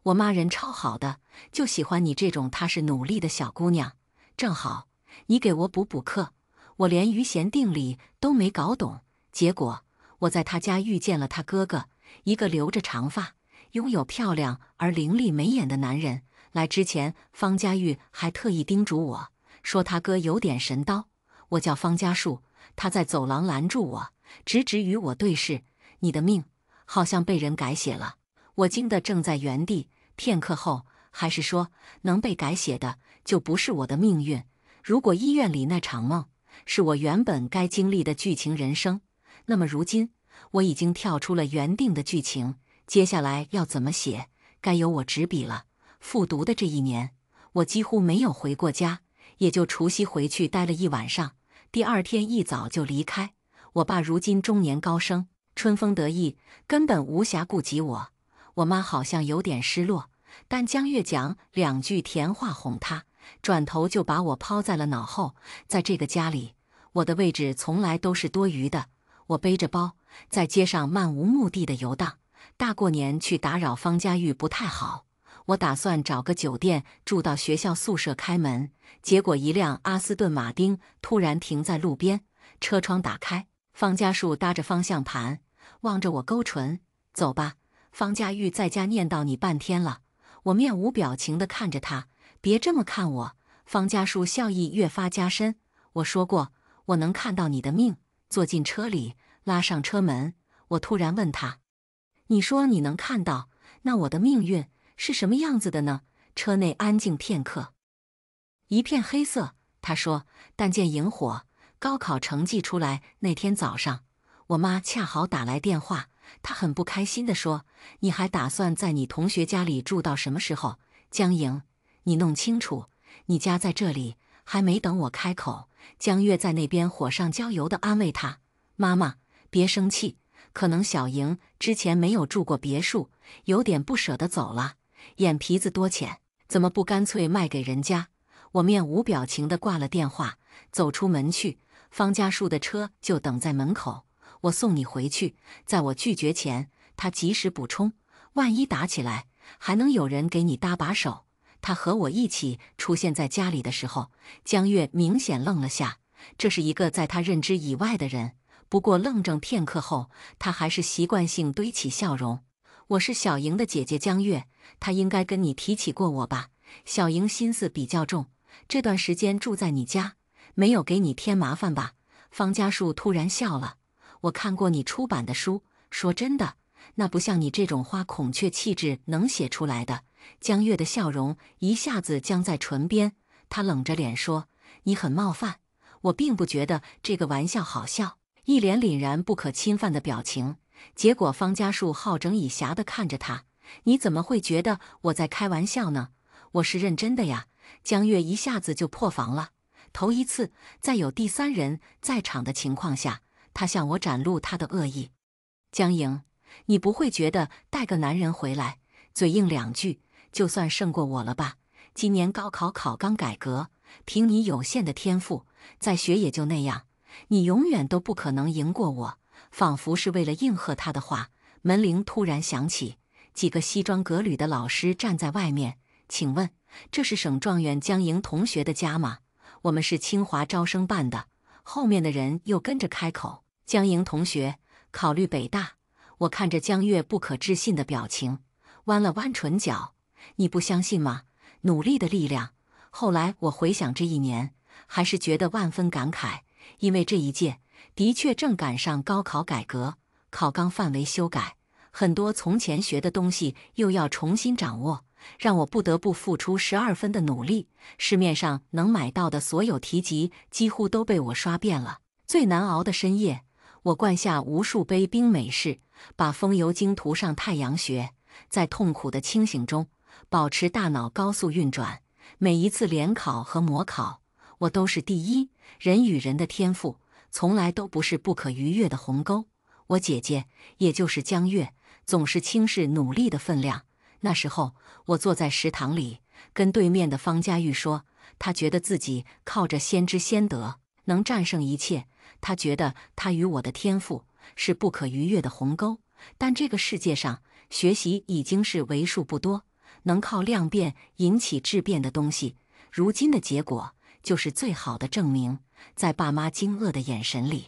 我妈人超好的，就喜欢你这种踏实努力的小姑娘。正好你给我补课，我连余弦定理都没搞懂。结果我在她家遇见了她哥哥，一个留着长发，拥有漂亮而凌厉眉眼的男人。来之前，方佳玉还特意叮嘱我说他哥有点神叨。我叫方家树，他在走廊拦住我，直直与我对视。你的命好像被人改写了。我惊得正在原地，片刻后还是说，能被改写的就不是我的命运。如果医院里那场梦是我原本该经历的剧情人生，那么如今我已经跳出了原定的剧情，接下来要怎么写，该由我执笔了。复读的这1年，我几乎没有回过家，也就除夕回去待了1晚上，第2天一早就离开。我爸如今中年高升，春风得意，根本无暇顾及我。我妈好像有点失落，但江月讲2句甜话哄她，转头就把我抛在了脑后。在这个家里，我的位置从来都是多余的。我背着包，在街上漫无目的的游荡。大过年去打扰方佳玉不太好，我打算找个酒店住到学校宿舍开门。结果一辆阿斯顿马丁突然停在路边，车窗打开，方家树搭着方向盘，望着我勾唇，走吧。方佳玉在家念叨你半天了。我面无表情地看着他，别这么看我。方家树笑意越发加深。我说过，我能看到你的命。坐进车里，拉上车门，我突然问他，你说你能看到，那我的命运是什么样子的呢？车内安静片刻，一片黑色。他说，但见萤火。高考成绩出来那天早上，我妈恰好打来电话，她很不开心地说，你还打算在你同学家里住到什么时候？江莹，你弄清楚，你家在这里。还没等我开口，江月在那边火上浇油地安慰她，妈妈别生气，可能小莹之前没有住过别墅，有点不舍得走了，眼皮子多浅，怎么不干脆卖给人家？我面无表情地挂了电话，走出门去。方家树的车就等在门口，我送你回去。在我拒绝前，他及时补充，万一打起来，还能有人给你搭把手。他和我一起出现在家里的时候，江月明显愣了下，这是一个在他认知以外的人。不过愣怔片刻后，他还是习惯性堆起笑容。我是小莹的姐姐江月，她应该跟你提起过我吧？小莹心思比较重，这段时间住在你家，没有给你添麻烦吧？方家树突然笑了，我看过你出版的书，说真的，那不像你这种花孔雀气质能写出来的。江月的笑容一下子僵在唇边，她冷着脸说：“你很冒犯，我并不觉得这个玩笑好笑。”一脸凛然不可侵犯的表情。结果方家树好整以暇地看着他：“你怎么会觉得我在开玩笑呢？我是认真的呀。”江月一下子就破防了，头一次在有第三人在场的情况下，他向我展露他的恶意。江莹，你不会觉得带个男人回来，嘴硬两句，就算胜过我了吧？今年高考考纲改革，凭你有限的天赋，再学也就那样，你永远都不可能赢过我。仿佛是为了应和他的话，门铃突然响起，几个西装革履的老师站在外面。请问，这是省状元江莹同学的家吗？我们是清华招生办的。后面的人又跟着开口：江莹同学，考虑北大。我看着江月不可置信的表情，弯了弯唇角：你不相信吗？努力的力量。后来我回想这一年，还是觉得万分感慨，因为这一届的确正赶上高考改革，考纲范围修改，很多从前学的东西又要重新掌握，让我不得不付出12分的努力。市面上能买到的所有题集几乎都被我刷遍了。最难熬的深夜，我灌下无数杯冰美式，把风油精涂上太阳穴，在痛苦的清醒中保持大脑高速运转。每一次联考和模考，我都是第一。人与人的天赋从来都不是不可逾越的鸿沟。我姐姐，也就是江月，总是轻视努力的分量。那时候，我坐在食堂里，跟对面的方佳玉说，她觉得自己靠着先知先得，能战胜一切。她觉得她与我的天赋是不可逾越的鸿沟，但这个世界上，学习已经是为数不多能靠量变引起质变的东西。如今的结果就是最好的证明。在爸妈惊愕的眼神里，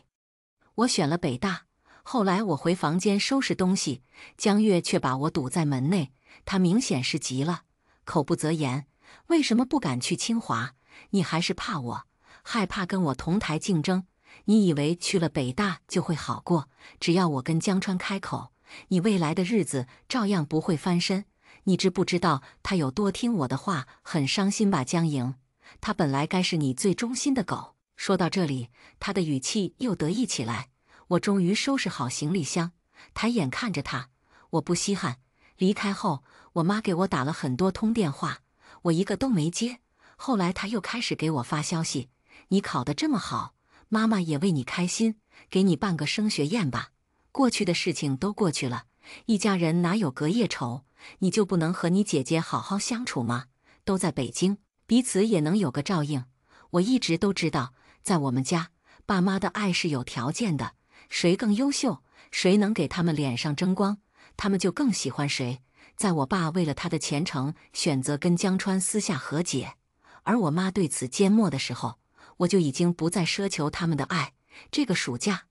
我选了北大。后来我回房间收拾东西，江月却把我堵在门内。他明显是急了，口不择言：“为什么不敢去清华？你还是怕我，害怕跟我同台竞争？你以为去了北大就会好过？只要我跟江川开口，你未来的日子照样不会翻身。你知不知道他有多听我的话，很伤心吧？江莹，他本来该是你最忠心的狗。”说到这里，他的语气又得意起来。我终于收拾好行李箱，抬眼看着他，我不稀罕。离开后，我妈给我打了很多通电话，我一个都没接。后来她又开始给我发消息：“你考得这么好，妈妈也为你开心，给你办个升学宴吧。”过去的事情都过去了，一家人哪有隔夜仇？你就不能和你姐姐好好相处吗？都在北京，彼此也能有个照应。我一直都知道，在我们家，爸妈的爱是有条件的，谁更优秀，谁能给他们脸上争光，他们就更喜欢谁。在我爸为了他的前程选择跟江川私下和解，而我妈对此缄默的时候，我就已经不再奢求他们的爱。这个暑假，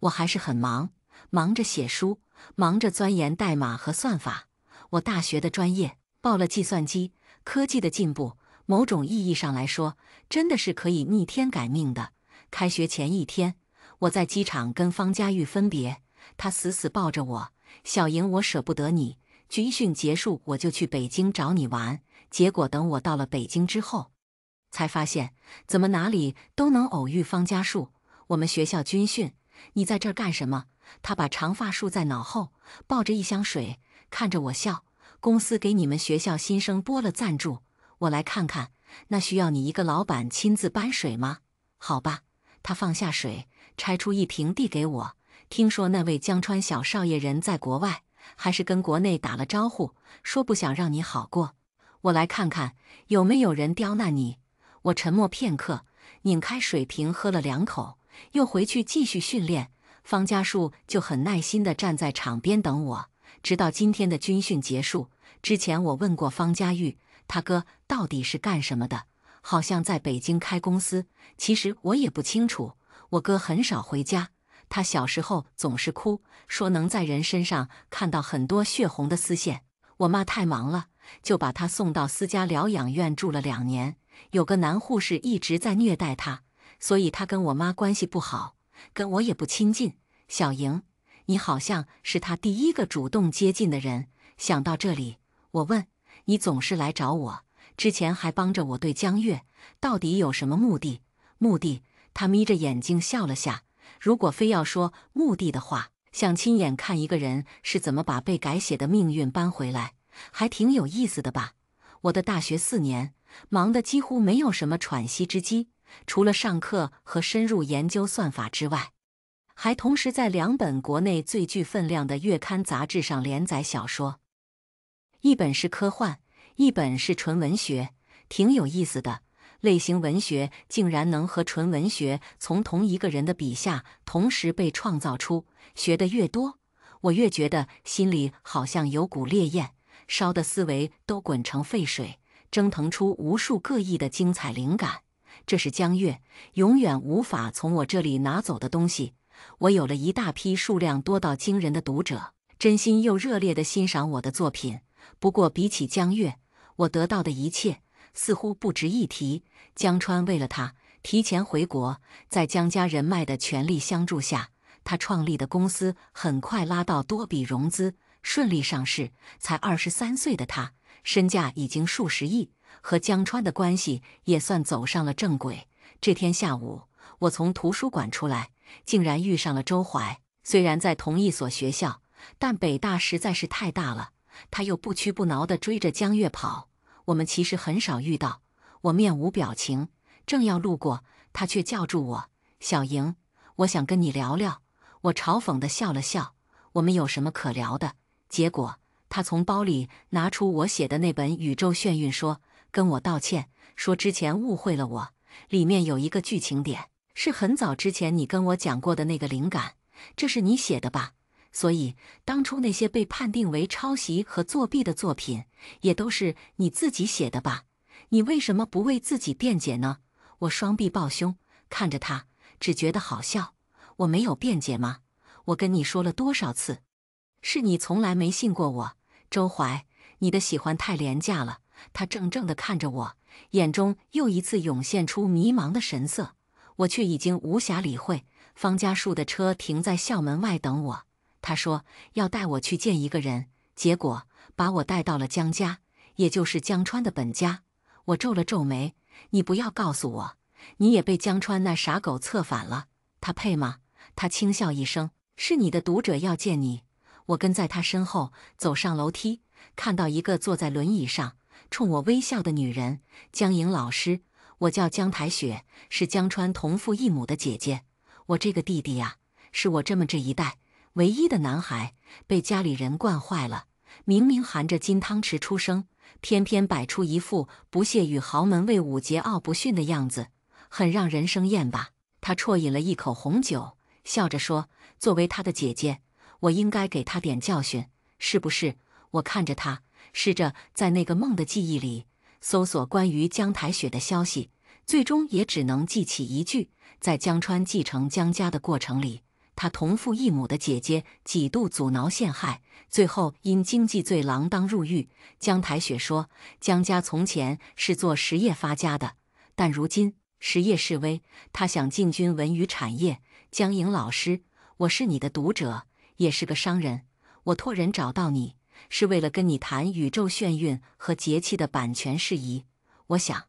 我还是很忙，忙着写书，忙着钻研代码和算法。我大学的专业报了计算机，科技的进步，某种意义上来说，真的是可以逆天改命的。开学前一天，我在机场跟方佳玉分别，她死死抱着我：“小莹，我舍不得你。军训结束我就去北京找你玩。”结果等我到了北京之后，才发现怎么哪里都能偶遇方家树。我们学校军训，你在这儿干什么？他把长发束在脑后，抱着一箱水，看着我笑：“公司给你们学校新生拨了赞助，我来看看，那需要你一个老板亲自搬水吗？”好吧。他放下水，拆出一瓶递给我：“听说那位江川小少爷人在国外，还是跟国内打了招呼，说不想让你好过。我来看看有没有人刁难你。”我沉默片刻，拧开水瓶喝了2口，又回去继续训练。方家树就很耐心地站在场边等我，直到今天的军训结束。之前我问过方佳玉，他哥到底是干什么的？好像在北京开公司，其实我也不清楚。我哥很少回家，他小时候总是哭，说能在人身上看到很多血红的丝线。我妈太忙了，就把他送到私家疗养院住了2年。有个男护士一直在虐待他，所以他跟我妈关系不好，跟我也不亲近。小莹，你好像是他第一个主动接近的人。想到这里，我问，你总是来找我，之前还帮着我对江月，到底有什么目的？目的？他眯着眼睛笑了下。如果非要说目的的话，想亲眼看一个人是怎么把被改写的命运搬回来，还挺有意思的吧。我的大学4年，忙得几乎没有什么喘息之机，除了上课和深入研究算法之外，还同时在2本国内最具分量的月刊杂志上连载小说，一本是科幻，一本是纯文学，挺有意思的。类型文学竟然能和纯文学从同一个人的笔下同时被创造出，学得越多，我越觉得心里好像有股烈焰，烧的思维都滚成沸水，蒸腾出无数各异的精彩灵感。这是江月永远无法从我这里拿走的东西。我有了一大批数量多到惊人的读者，真心又热烈地欣赏我的作品。不过比起江月，我得到的一切似乎不值一提。江川为了他提前回国，在江家人脉的全力相助下，他创立的公司很快拉到多笔融资，顺利上市。才23岁的他，身价已经数十亿，和江川的关系也算走上了正轨。这天下午，我从图书馆出来，竟然遇上了周怀。虽然在同一所学校，但北大实在是太大了，他又不屈不挠地追着江月跑。我们其实很少遇到。我面无表情，正要路过，他却叫住我：“小莹，我想跟你聊聊。”我嘲讽地笑了笑：“我们有什么可聊的？”结果他从包里拿出我写的那本《宇宙眩晕》，说：“跟我道歉，说之前误会了我。里面有一个剧情点，是很早之前你跟我讲过的那个灵感，这是你写的吧？所以当初那些被判定为抄袭和作弊的作品，也都是你自己写的吧？你为什么不为自己辩解呢？”我双臂抱胸，看着他，只觉得好笑。我没有辩解吗？我跟你说了多少次？是你从来没信过我。周怀，你的喜欢太廉价了。他怔怔地看着我，眼中又一次涌现出迷茫的神色。我却已经无暇理会。方家树的车停在校门外等我，他说要带我去见一个人，结果把我带到了江家，也就是江川的本家。我皱了皱眉：“你不要告诉我，你也被江川那傻狗策反了？他配吗？”他轻笑一声：“是你的读者要见你。”我跟在他身后走上楼梯，看到一个坐在轮椅上冲我微笑的女人，江莹老师。我叫江台雪，是江川同父异母的姐姐。我这个弟弟呀，是我这么这一代唯一的男孩，被家里人惯坏了。明明含着金汤匙出生，偏偏摆出一副不屑与豪门卫武桀骜不驯的样子，很让人生厌吧。他啜饮了一口红酒，笑着说：“作为他的姐姐，我应该给他点教训，是不是？”我看着他，试着在那个梦的记忆里搜索关于江台雪的消息，最终也只能记起一句：在江川继承江家的过程里，他同父异母的姐姐几度阻挠陷害，最后因经济罪锒铛入狱。江台雪说，江家从前是做实业发家的，但如今实业式微，他想进军文娱产业。江莹老师，我是你的读者，也是个商人。我托人找到你，是为了跟你谈《宇宙眩晕》和节气的版权事宜。我想，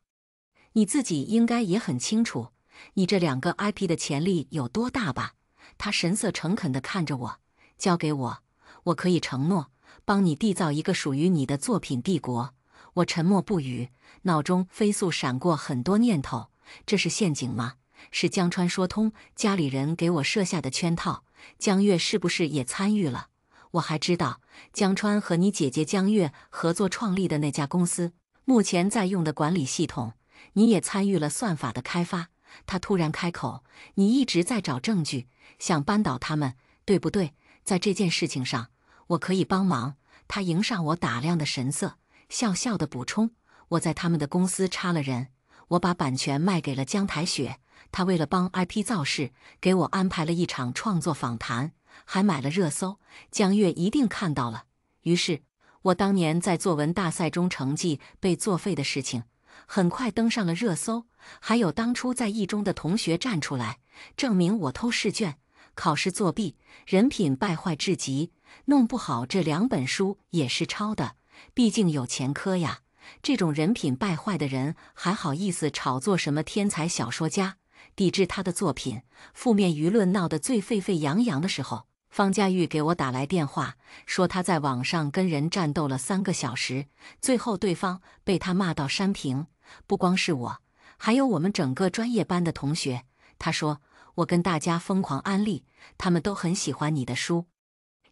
你自己应该也很清楚，你这2个 IP 的潜力有多大吧？他神色诚恳地看着我：“交给我，我可以承诺帮你缔造一个属于你的作品帝国。”我沉默不语，脑中飞速闪过很多念头。这是陷阱吗？是江川说通，家里人给我设下的圈套？江月是不是也参与了？我还知道，江川和你姐姐江月合作创立的那家公司，目前在用的管理系统，你也参与了算法的开发。他突然开口：“你一直在找证据，想扳倒他们，对不对？在这件事情上，我可以帮忙。”他迎上我打量的神色，笑笑地补充：“我在他们的公司插了人，我把版权卖给了江台雪，他为了帮 IP 造势，给我安排了一场创作访谈，还买了热搜，江月一定看到了。于是，我当年在作文大赛中成绩被作废的事情，很快登上了热搜。还有当初在一中的同学站出来，证明我偷试卷、考试作弊、人品败坏至极，弄不好这2本书也是抄的。毕竟有前科呀。这种人品败坏的人还好意思炒作什么天才小说家，抵制他的作品，负面舆论闹得最沸沸扬扬的时候，方佳玉给我打来电话，说他在网上跟人战斗了3个小时，最后对方被他骂到删屏。不光是我，还有我们整个专业班的同学。他说我跟大家疯狂安利，他们都很喜欢你的书，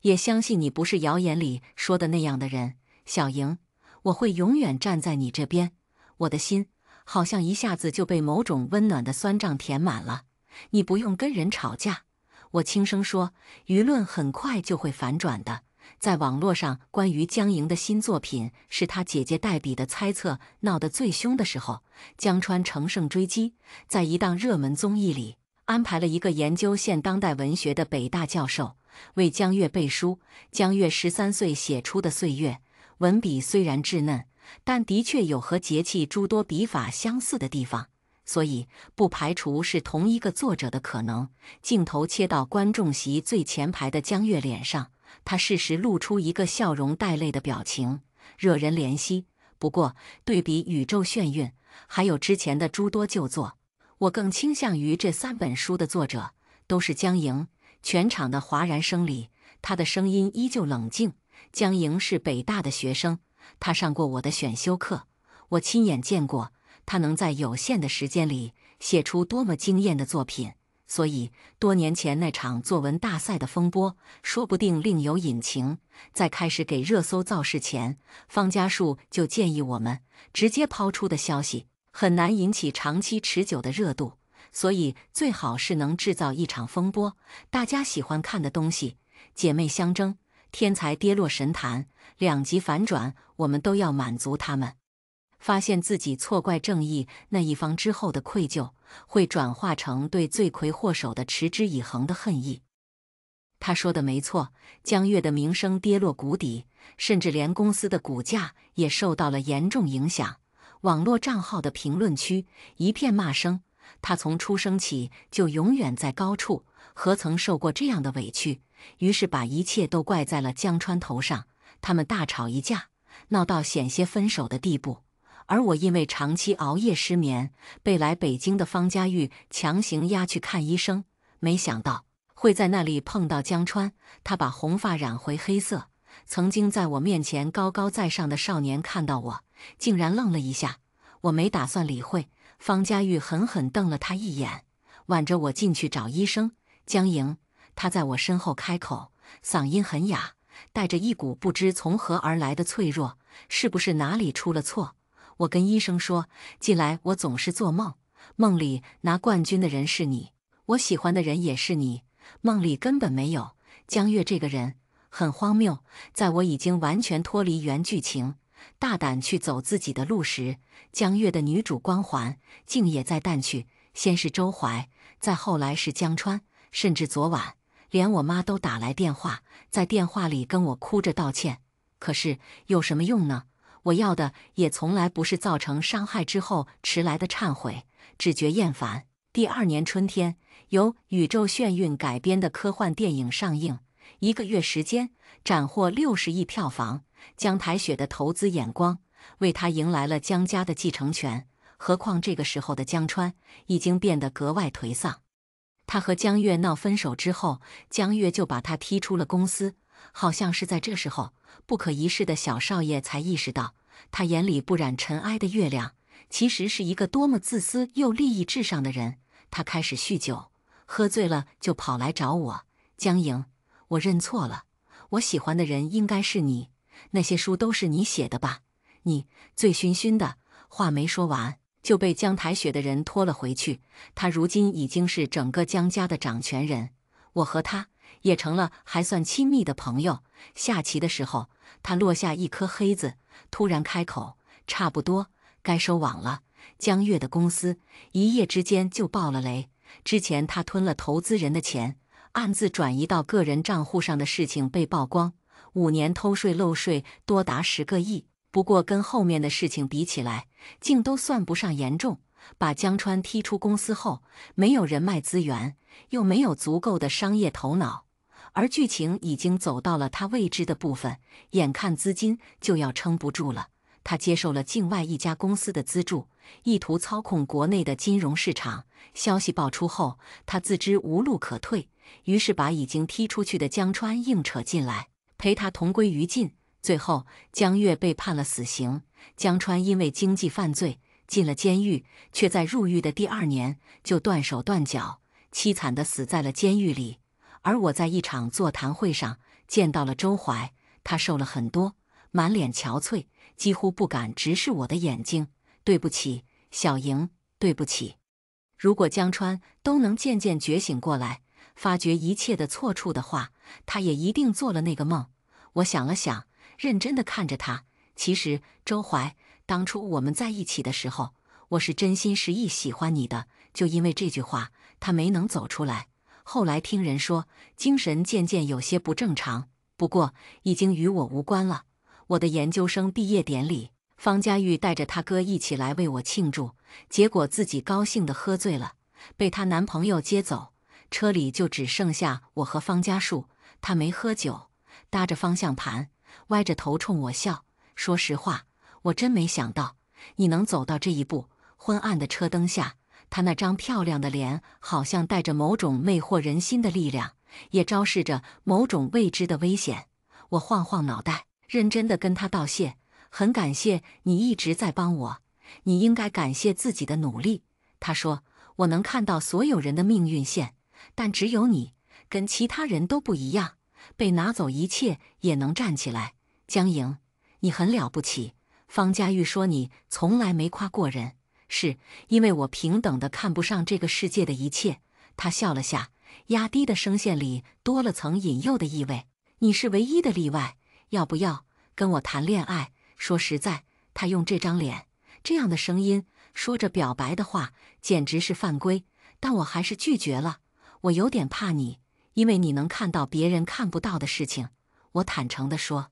也相信你不是谣言里说的那样的人。小莹，我会永远站在你这边。我的心好像一下子就被某种温暖的酸胀填满了。你不用跟人吵架，我轻声说，舆论很快就会反转的。在网络上，关于江莹的新作品是她姐姐代笔的猜测闹得最凶的时候，江川乘胜追击，在一档热门综艺里安排了一个研究现当代文学的北大教授为江月背书。江月13岁写出的《岁月》，文笔虽然稚嫩，但的确有和节气诸多笔法相似的地方，所以不排除是同一个作者的可能。镜头切到观众席最前排的江月脸上，他适时露出一个笑容带泪的表情，惹人怜惜。不过，对比《宇宙眩晕》，还有之前的诸多旧作，我更倾向于这3本书的作者都是江莹。全场的哗然声里，他的声音依旧冷静。江莹是北大的学生，他上过我的选修课，我亲眼见过他能在有限的时间里写出多么惊艳的作品。所以，多年前那场作文大赛的风波，说不定另有隐情。在开始给热搜造势前，方家树就建议我们，直接抛出的消息很难引起长期持久的热度，所以最好是能制造一场风波，大家喜欢看的东西。姐妹相争，天才跌落神坛，2极反转，我们都要满足他们。发现自己错怪正义那一方之后的愧疚，会转化成对罪魁祸首的持之以恒的恨意。他说的没错，江月的名声跌落谷底，甚至连公司的股价也受到了严重影响。网络账号的评论区一片骂声，他从出生起就永远在高处，何曾受过这样的委屈？于是把一切都怪在了江川头上。他们大吵一架，闹到险些分手的地步。而我因为长期熬夜失眠，被来北京的方佳玉强行押去看医生，没想到会在那里碰到江川。他把红发染回黑色，曾经在我面前高高在上的少年看到我，竟然愣了一下。我没打算理会，方佳玉狠狠瞪了他一眼，挽着我进去找医生。江莹，他在我身后开口，嗓音很哑，带着一股不知从何而来的脆弱。是不是哪里出了错？我跟医生说，近来我总是做梦，梦里拿冠军的人是你，我喜欢的人也是你，梦里根本没有江月这个人。很荒谬，在我已经完全脱离原剧情，大胆去走自己的路时，江月的女主光环竟也在淡去。先是周怀，再后来是江川，甚至昨晚连我妈都打来电话，在电话里跟我哭着道歉。可是有什么用呢？我要的也从来不是造成伤害之后迟来的忏悔，只觉厌烦。第2年春天，由《宇宙眩晕》改编的科幻电影上映，1个月时间斩获60亿票房。江台雪的投资眼光为他迎来了江家的继承权。何况这个时候的江川已经变得格外颓丧。他和江月闹分手之后，江月就把他踢出了公司。好像是在这时候，不可一世的小少爷才意识到，他眼里不染尘埃的月亮，其实是一个多么自私又利益至上的人。他开始酗酒，喝醉了就跑来找我。江莹，我认错了，我喜欢的人应该是你，那些书都是你写的吧？你醉醺醺的，话没说完，就被江台雪的人拖了回去。他如今已经是整个江家的掌权人，我和他也成了还算亲密的朋友。下棋的时候，他落下一颗黑子，突然开口：“差不多，该收网了。”江月的公司一夜之间就爆了雷。之前他吞了投资人的钱，暗自转移到个人账户上的事情被曝光，5年偷税漏税多达10个亿。不过跟后面的事情比起来，竟都算不上严重。把江川踢出公司后，没有人脉资源，又没有足够的商业头脑，而剧情已经走到了他未知的部分，眼看资金就要撑不住了。他接受了境外一家公司的资助，意图操控国内的金融市场。消息爆出后，他自知无路可退，于是把已经踢出去的江川硬扯进来，陪他同归于尽。最后，江月被判了死刑，江川因为经济犯罪进了监狱，却在入狱的第2年就断手断脚，凄惨地死在了监狱里。而我在一场座谈会上见到了周怀，他瘦了很多，满脸憔悴，几乎不敢直视我的眼睛。对不起，小莹，对不起。如果江川都能渐渐觉醒过来，发觉一切的错处的话，他也一定做了那个梦。我想了想，认真地看着他。其实，周怀，当初我们在一起的时候，我是真心实意喜欢你的。就因为这句话，他没能走出来。后来听人说，精神渐渐有些不正常，不过已经与我无关了。我的研究生毕业典礼，方佳玉带着她哥一起来为我庆祝，结果自己高兴地喝醉了，被她男朋友接走。车里就只剩下我和方家树，他没喝酒，搭着方向盘，歪着头冲我笑。说实话，我真没想到你能走到这一步。昏暗的车灯下，他那张漂亮的脸好像带着某种魅惑人心的力量，也昭示着某种未知的危险。我晃晃脑袋，认真地跟他道谢，很感谢你一直在帮我，你应该感谢自己的努力。他说，我能看到所有人的命运线，但只有你跟其他人都不一样，被拿走一切也能站起来。江莹，你很了不起。方佳玉说你从来没夸过人，是因为我平等的看不上这个世界的一切。他笑了下，压低的声线里多了层引诱的意味。你是唯一的例外，要不要跟我谈恋爱？说实在，他用这张脸，这样的声音，说着表白的话，简直是犯规。但我还是拒绝了。我有点怕你，因为你能看到别人看不到的事情。我坦诚地说。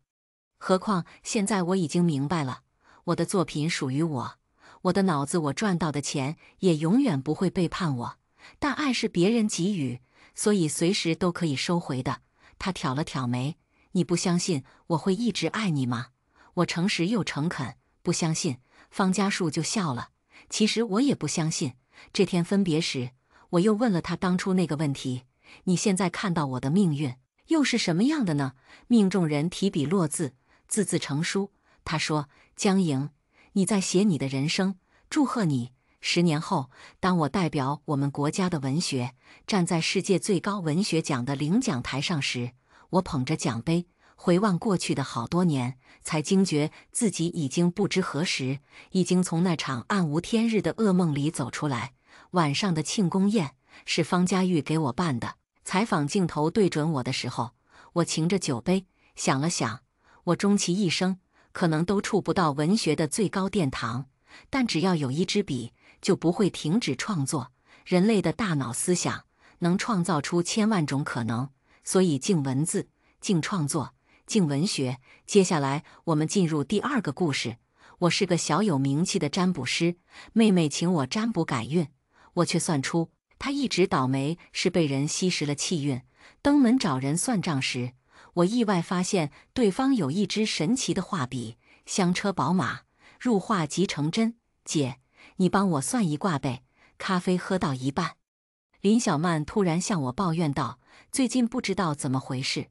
何况现在我已经明白了，我的作品属于我，我的脑子我赚到的钱也永远不会背叛我。但爱是别人给予，所以随时都可以收回的。他挑了挑眉，你不相信我会一直爱你吗？我诚实又诚恳，不相信。方家树就笑了。其实我也不相信。这天分别时，我又问了他当初那个问题，你现在看到我的命运又是什么样的呢？命中人提笔落字，字字成书。他说，江莹，你在写你的人生，祝贺你。10年后，当我代表我们国家的文学，站在世界最高文学奖的领奖台上时，我捧着奖杯，回望过去的好多年，才惊觉自己已经不知何时，已经从那场暗无天日的噩梦里走出来。晚上的庆功宴是方佳玉给我办的。采访镜头对准我的时候，我擎着酒杯，想了想，我终其一生可能都触不到文学的最高殿堂，但只要有一支笔，就不会停止创作。人类的大脑思想能创造出千万种可能，所以敬文字，敬创作，敬文学。接下来我们进入第2个故事。我是个小有名气的占卜师，妹妹请我占卜改运，我却算出她一直倒霉是被人吸食了气运。登门找人算账时，我意外发现对方有一支神奇的画笔，香车宝马，入画即成真。姐，你帮我算一卦呗。咖啡喝到一半，林小曼突然向我抱怨道，最近不知道怎么回事，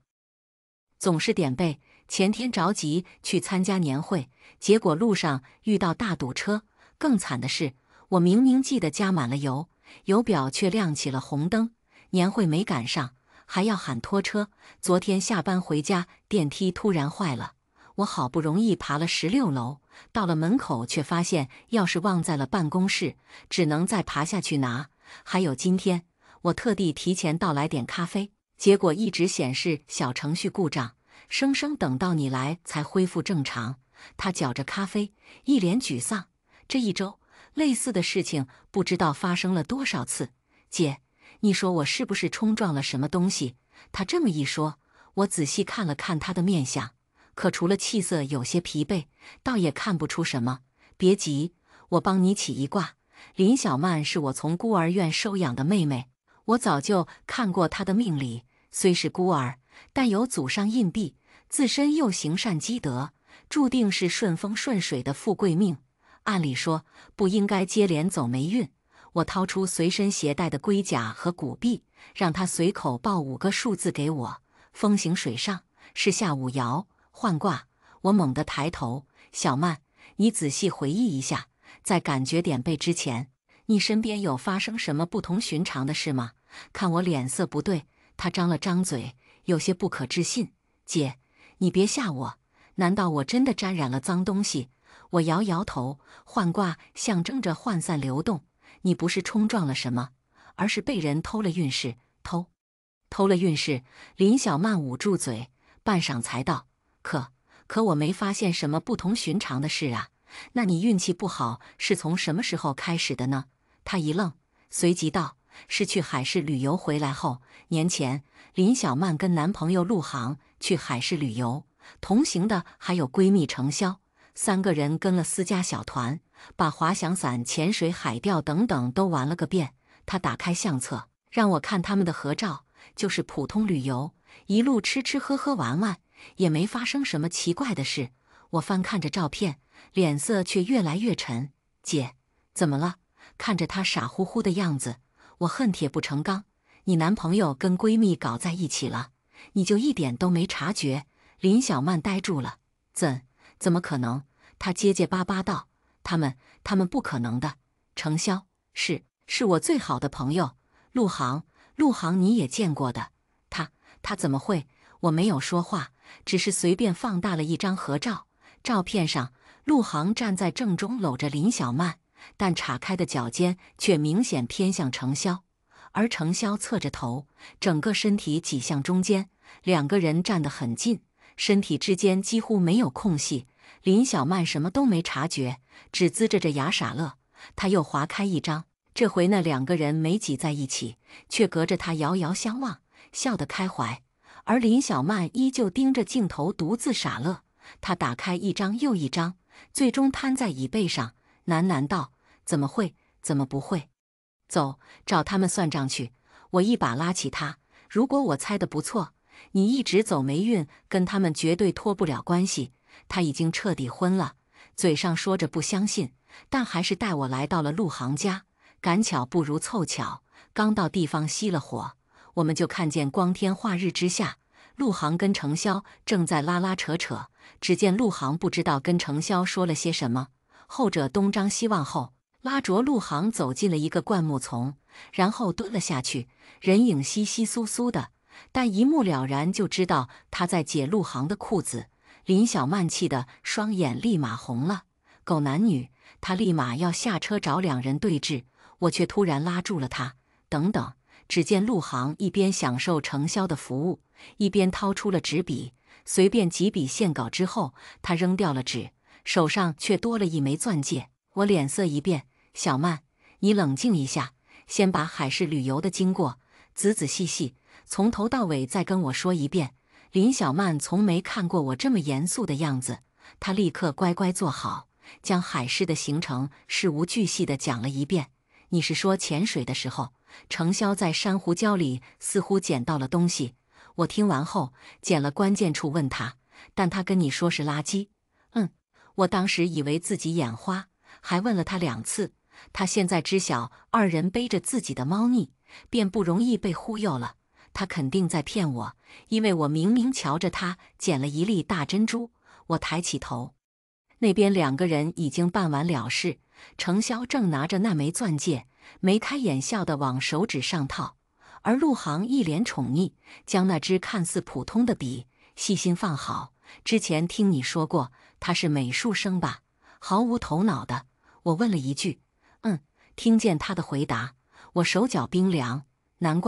总是点背。前天着急去参加年会，结果路上遇到大堵车。更惨的是，我明明记得加满了油，油表却亮起了红灯，年会没赶上，还要喊拖车。昨天下班回家，电梯突然坏了，我好不容易爬了16楼，到了门口却发现钥匙忘在了办公室，只能再爬下去拿。还有今天，我特地提前到来点咖啡，结果一直显示小程序故障，生生等到你来才恢复正常。他搅着咖啡，一脸沮丧。这一周类似的事情不知道发生了多少次。姐，你说我是不是冲撞了什么东西？他这么一说，我仔细看了看他的面相，可除了气色有些疲惫，倒也看不出什么。别急，我帮你起一卦。林小曼是我从孤儿院收养的妹妹，我早就看过她的命理，虽是孤儿，但有祖上印币，自身又行善积德，注定是顺风顺水的富贵命。按理说不应该接连走霉运。我掏出随身携带的龟甲和骨币，让他随口报5个数字给我。风行水上，是下午爻，换卦。我猛地抬头，小曼，你仔细回忆一下，在感觉点背之前，你身边有发生什么不同寻常的事吗？看我脸色不对，他张了张嘴，有些不可置信。姐，你别吓我，难道我真的沾染了脏东西？我摇摇头，换卦象征着涣散流动。你不是冲撞了什么，而是被人偷了运势。偷了运势。林小曼捂住嘴，半晌才道：可我没发现什么不同寻常的事啊。那你运气不好是从什么时候开始的呢？他一愣，随即道：是去海市旅游回来后。年前，林小曼跟男朋友陆航去海市旅游，同行的还有闺蜜程潇，3个人跟了私家小团，把滑翔伞、潜水、海钓等等都玩了个遍。他打开相册，让我看他们的合照，就是普通旅游，一路吃吃喝喝玩玩，也没发生什么奇怪的事。我翻看着照片，脸色却越来越沉。姐，怎么了？看着他傻乎乎的样子，我恨铁不成钢。你男朋友跟闺蜜搞在一起了，你就一点都没察觉？林小曼呆住了。怎么可能？她结结巴巴道：他们不可能的。程潇是我最好的朋友，陆航你也见过的。他怎么会？我没有说话，只是随便放大了一张合照。照片上，陆航站在正中搂着林小曼，但岔开的脚尖却明显偏向程潇，而程潇侧着头，整个身体挤向中间，2个人站得很近，身体之间几乎没有空隙。林小曼什么都没察觉，只呲着牙傻乐。他又划开一张，这回那2个人没挤在一起，却隔着他遥遥相望，笑得开怀。而林小曼依旧盯着镜头独自傻乐。他打开一张又一张，最终瘫在椅背上，喃喃道：怎么会？怎么不会？走，找他们算账去。我一把拉起他，如果我猜得不错，你一直走霉运，跟他们绝对脱不了关系。他已经彻底昏了，嘴上说着不相信，但还是带我来到了陆航家。赶巧不如凑巧，刚到地方熄了火，我们就看见光天化日之下，陆航跟程潇正在拉扯。只见陆航不知道跟程潇说了些什么，后者东张西望后，拉着陆航走进了一个灌木丛，然后蹲了下去，人影稀稀疏疏的，但一目了然就知道他在解陆航的裤子。林小曼气得双眼立马红了，狗男女，他立马要下车找2人对峙，我却突然拉住了他。等等！只见陆航一边享受程潇的服务，一边掏出了纸笔，随便几笔线稿之后，他扔掉了纸，手上却多了一枚钻戒。我脸色一变：小曼，你冷静一下，先把海市旅游的经过仔仔细细从头到尾再跟我说一遍。林小曼从没看过我这么严肃的样子，她立刻乖乖坐好，将海市的行程事无巨细地讲了一遍。你是说潜水的时候，程潇在珊瑚礁里似乎捡到了东西？我听完后捡了关键处问他，但他跟你说是垃圾。我当时以为自己眼花，还问了他2次。他现在知晓2人背着自己的猫腻，便不容易被忽悠了。他肯定在骗我，因为我明明瞧着他捡了一粒大珍珠。我抬起头，那边2个人已经办完了事，程潇正拿着那枚钻戒，眉开眼笑地往手指上套，而陆航一脸宠溺，将那支看似普通的笔细心放好。之前听你说过他是美术生吧？毫无头脑的，我问了一句。听见他的回答，我手脚冰凉。难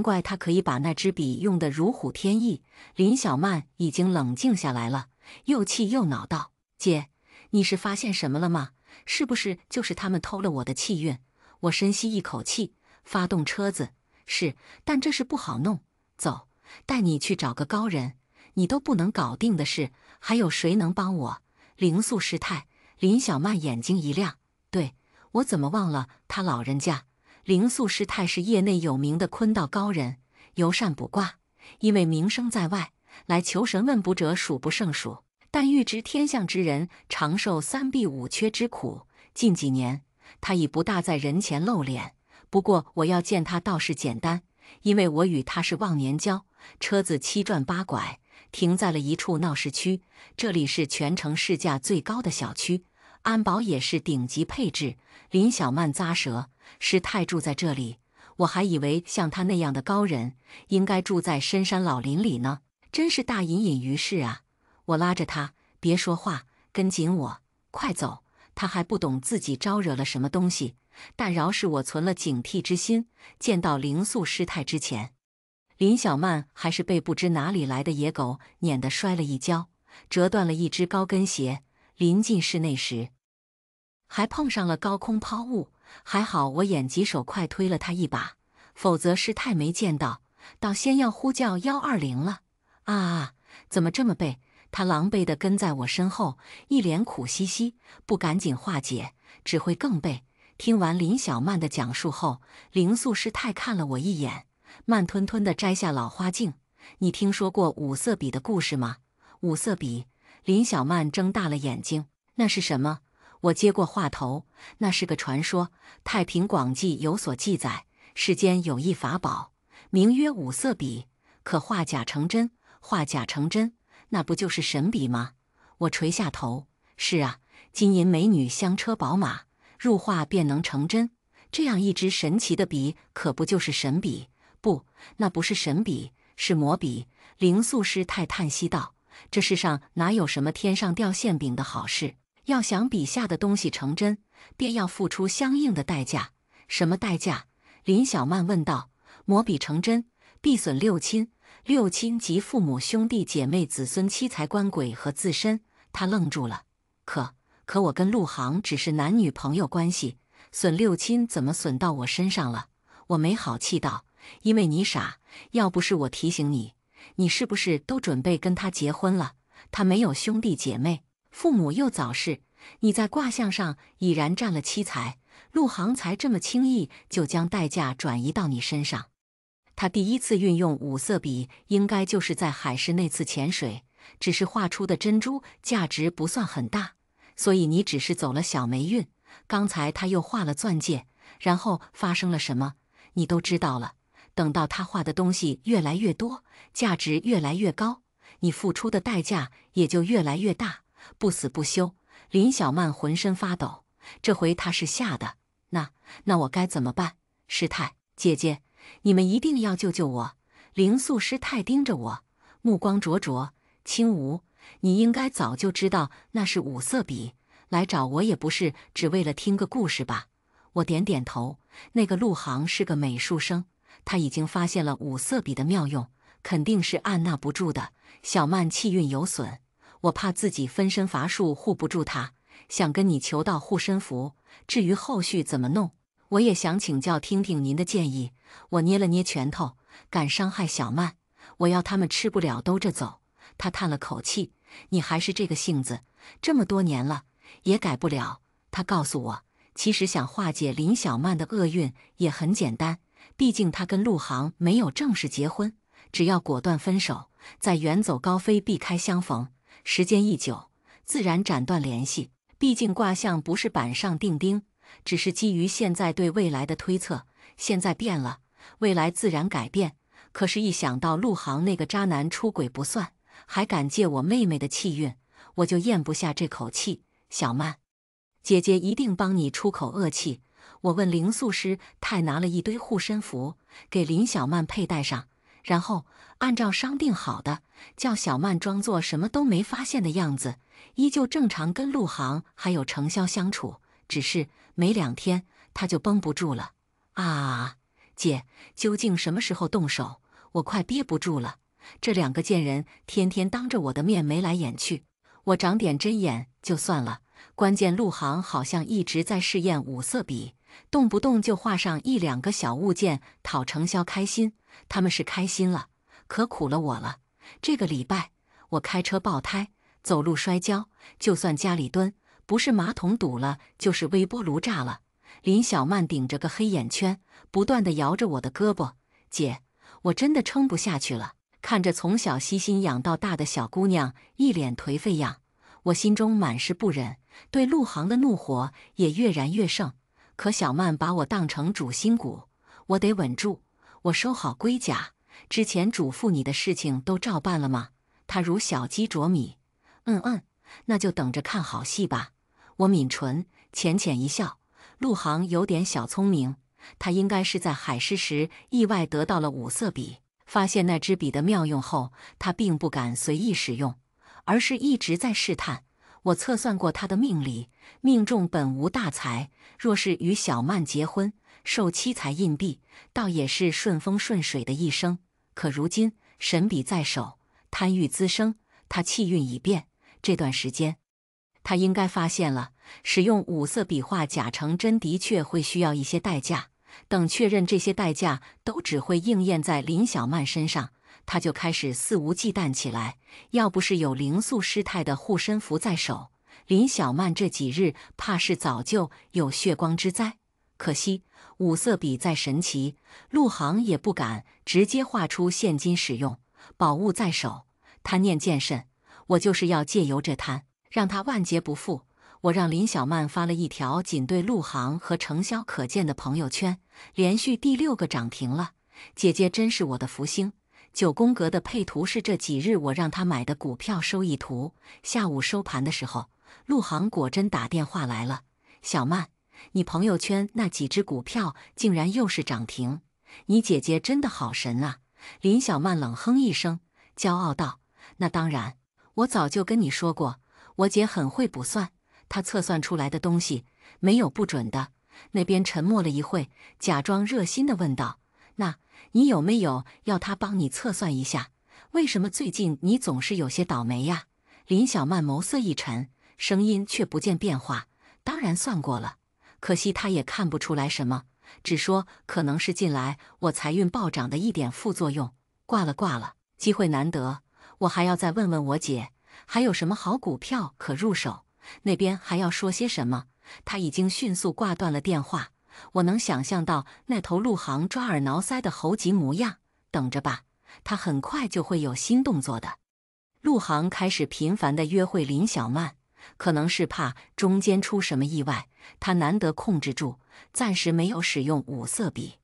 怪他可以把那支笔用得如虎添翼。林小曼已经冷静下来了，又气又恼道：姐，你是发现什么了吗？是不是就是他们偷了我的气运？我深吸一口气，发动车子。是，但这事不好弄。走，带你去找个高人，你都不能搞定的事，还有谁能帮我？灵素师太，林小曼眼睛一亮，对，我怎么忘了他老人家？灵素师太是业内有名的坤道高人，游善卜卦，因为名声在外，来求神问卜者数不胜数。但预知天象之人常受三弊五缺之苦。近几年，他已不大在人前露脸。不过我要见他倒是简单，因为我与他是忘年交。车子七转八拐，停在了一处闹市区，这里是全城市价最高的小区，安保也是顶级配置。林小曼咂舌，师太住在这里，我还以为像他那样的高人，应该住在深山老林里呢，真是大隐隐于市啊！我拉着他，别说话，跟紧我，快走。他还不懂自己招惹了什么东西，但饶是我存了警惕之心，见到灵素师太之前，林小曼还是被不知哪里来的野狗撵得摔了一跤，折断了一只高跟鞋。临近室内时，还碰上了高空抛物，还好我眼疾手快推了他一把，否则师太没见到，倒先要呼叫120了。啊，怎么这么背？他狼狈地跟在我身后，一脸苦兮兮，不赶紧化解，只会更背。听完林小曼的讲述后，灵素师太看了我一眼，慢吞吞地摘下老花镜。你听说过五色笔的故事吗？五色笔？林小曼睁大了眼睛，那是什么？我接过话头，那是个传说，《太平广记》有所记载，世间有一法宝，名曰五色笔，可化假成真，化假成真。那不就是神笔吗？我垂下头，是啊，金银美女、香车宝马，入画便能成真。这样一支神奇的笔，可不就是神笔？不，那不是神笔，是魔笔。灵素师太叹息道：“这世上哪有什么天上掉馅饼的好事？要想笔下的东西成真，便要付出相应的代价。什么代价？”林小曼问道。魔笔成真，必损六亲。六亲即父母、兄弟姐妹、子孙、妻财、官鬼和自身。他愣住了。可我跟陆航只是男女朋友关系，损六亲怎么损到我身上了？我没好气道：“因为你傻，要不是我提醒你，你是不是都准备跟他结婚了？他没有兄弟姐妹，父母又早逝，你在卦象上已然占了妻财，陆航才这么轻易就将代价转移到你身上。他第一次运用五色笔，应该就是在海市那次潜水，只是画出的珍珠价值不算很大，所以你只是走了小霉运。刚才他又画了钻戒，然后发生了什么，你都知道了。等到他画的东西越来越多，价值越来越高，你付出的代价也就越来越大。不死不休。林小曼浑身发抖，这回他是吓的。那我该怎么办？师太姐姐，你们一定要救救我！灵素师太盯着我，目光灼灼。青梧，你应该早就知道那是五色笔，来找我也不是只为了听个故事吧？我点点头。那个陆航是个美术生，他已经发现了五色笔的妙用，肯定是按捺不住的。小曼气运有损，我怕自己分身乏术护不住他，想跟你求道护身符。至于后续怎么弄，我也想请教听听您的建议。我捏了捏拳头，敢伤害小曼，我要他们吃不了兜着走。他叹了口气，你还是这个性子，这么多年了也改不了。他告诉我，其实想化解林小曼的厄运也很简单，毕竟她跟陆航没有正式结婚，只要果断分手，再远走高飞，避开相逢，时间一久，自然斩断联系。毕竟卦象不是板上钉钉，只是基于现在对未来的推测，现在变了，未来自然改变。可是，一想到陆航那个渣男出轨不算，还敢借我妹妹的气运，我就咽不下这口气。小曼，姐姐一定帮你出口恶气。我问灵素师太，拿了一堆护身符给林小曼佩戴上，然后按照商定好的，叫小曼装作什么都没发现的样子，依旧正常跟陆航还有程潇相处。只是没2天，她就绷不住了。啊，姐，究竟什么时候动手？我快憋不住了。这2个贱人天天当着我的面眉来眼去，我长点针眼就算了，关键陆航好像一直在试验五色笔，动不动就画上一两个小物件讨程潇开心。他们是开心了，可苦了我了。这个礼拜我开车爆胎，走路摔跤，就算家里蹲，不是马桶堵了，就是微波炉炸了。林小曼顶着个黑眼圈，不断地摇着我的胳膊：“姐，我真的撑不下去了。”看着从小悉心养到大的小姑娘一脸颓废样，我心中满是不忍，对陆航的怒火也越燃越盛。可小曼把我当成主心骨，我得稳住。我收好龟甲，之前嘱咐你的事情都照办了吗？她如小鸡啄米。那就等着看好戏吧。我抿唇，浅浅一笑。陆航有点小聪明，他应该是在海试时意外得到了五色笔，发现那支笔的妙用后，他并不敢随意使用，而是一直在试探。我测算过他的命理，命中本无大财，若是与小曼结婚，受七彩印币，倒也是顺风顺水的一生。可如今神笔在手，贪欲滋生，他气运已变。这段时间，他应该发现了，使用五色笔画假成真的确会需要一些代价。等确认这些代价都只会应验在林小曼身上，他就开始肆无忌惮起来。要不是有灵素师太的护身符在手，林小曼这几日怕是早就有血光之灾。可惜五色笔再神奇，陆航也不敢直接画出现金使用，宝物在手，贪念渐甚。我就是要借由这贪，让他万劫不复。我让林小曼发了一条仅对陆航和程潇可见的朋友圈，连续第6个涨停了。姐姐真是我的福星。9宫格的配图是这几日我让他买的股票收益图。下午收盘的时候，陆航果真打电话来了：“小曼，你朋友圈那几只股票竟然又是涨停，你姐姐真的好神啊！”林小曼冷哼一声，骄傲道：“那当然，我早就跟你说过，我姐很会卜算，她测算出来的东西没有不准的。”那边沉默了一会，假装热心地问道：“那你有没有要她帮你测算一下？为什么最近你总是有些倒霉呀？”林小曼眸色一沉，声音却不见变化：“当然算过了，可惜她也看不出来什么，只说可能是近来我财运暴涨的一点副作用。挂了，机会难得，我还要再问问我姐，还有什么好股票可入手。”那边还要说些什么，他已经迅速挂断了电话。我能想象到那头陆航抓耳挠腮的猴急模样，等着吧，他很快就会有新动作的。陆航开始频繁地约会林小曼，可能是怕中间出什么意外，他难得控制住，暂时没有使用五色笔。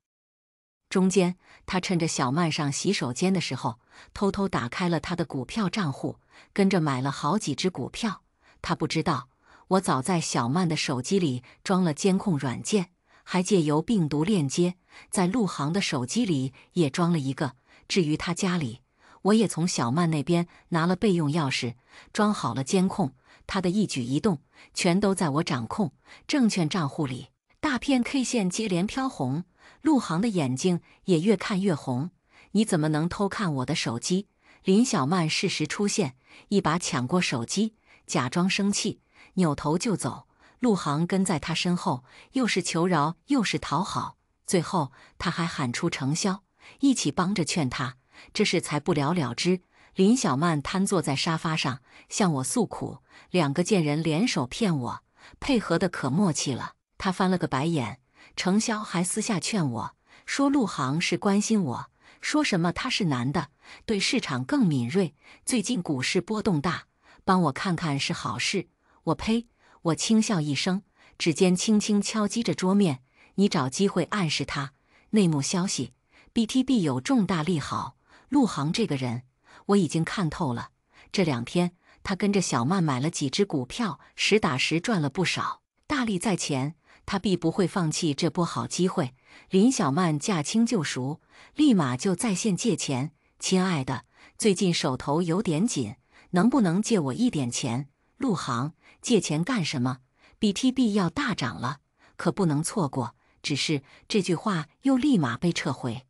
中间，他趁着小曼上洗手间的时候，偷偷打开了他的股票账户，跟着买了好几只股票。他不知道，我早在小曼的手机里装了监控软件，还借由病毒链接，在陆航的手机里也装了一个。至于他家里，我也从小曼那边拿了备用钥匙，装好了监控，他的一举一动全都在我掌控。证券账户里，大片 K 线接连飘红，陆航的眼睛也越看越红。你怎么能偷看我的手机？林小曼适时出现，一把抢过手机，假装生气，扭头就走。陆航跟在他身后，又是求饶又是讨好，最后他还喊出程潇，一起帮着劝他，这事才不了了之。林小曼瘫坐在沙发上，向我诉苦，两个贱人联手骗我，配合的可默契了。他翻了个白眼，程潇还私下劝我，说陆航是关心我，说什么他是男的，对市场更敏锐，最近股市波动大，帮我看看是好事。我呸！我轻笑一声，指尖轻轻敲击着桌面。你找机会暗示他。内幕消息 ，BTB 有重大利好。陆航这个人，我已经看透了。这2天，他跟着小曼买了几只股票，实打实赚了不少。大利在前，他必不会放弃这波好机会。林小曼驾轻就熟，立马就在线借钱。亲爱的，最近手头有点紧，能不能借我一点钱？陆航，借钱干什么 ？BTB 要大涨了，可不能错过。只是这句话又立马被撤回。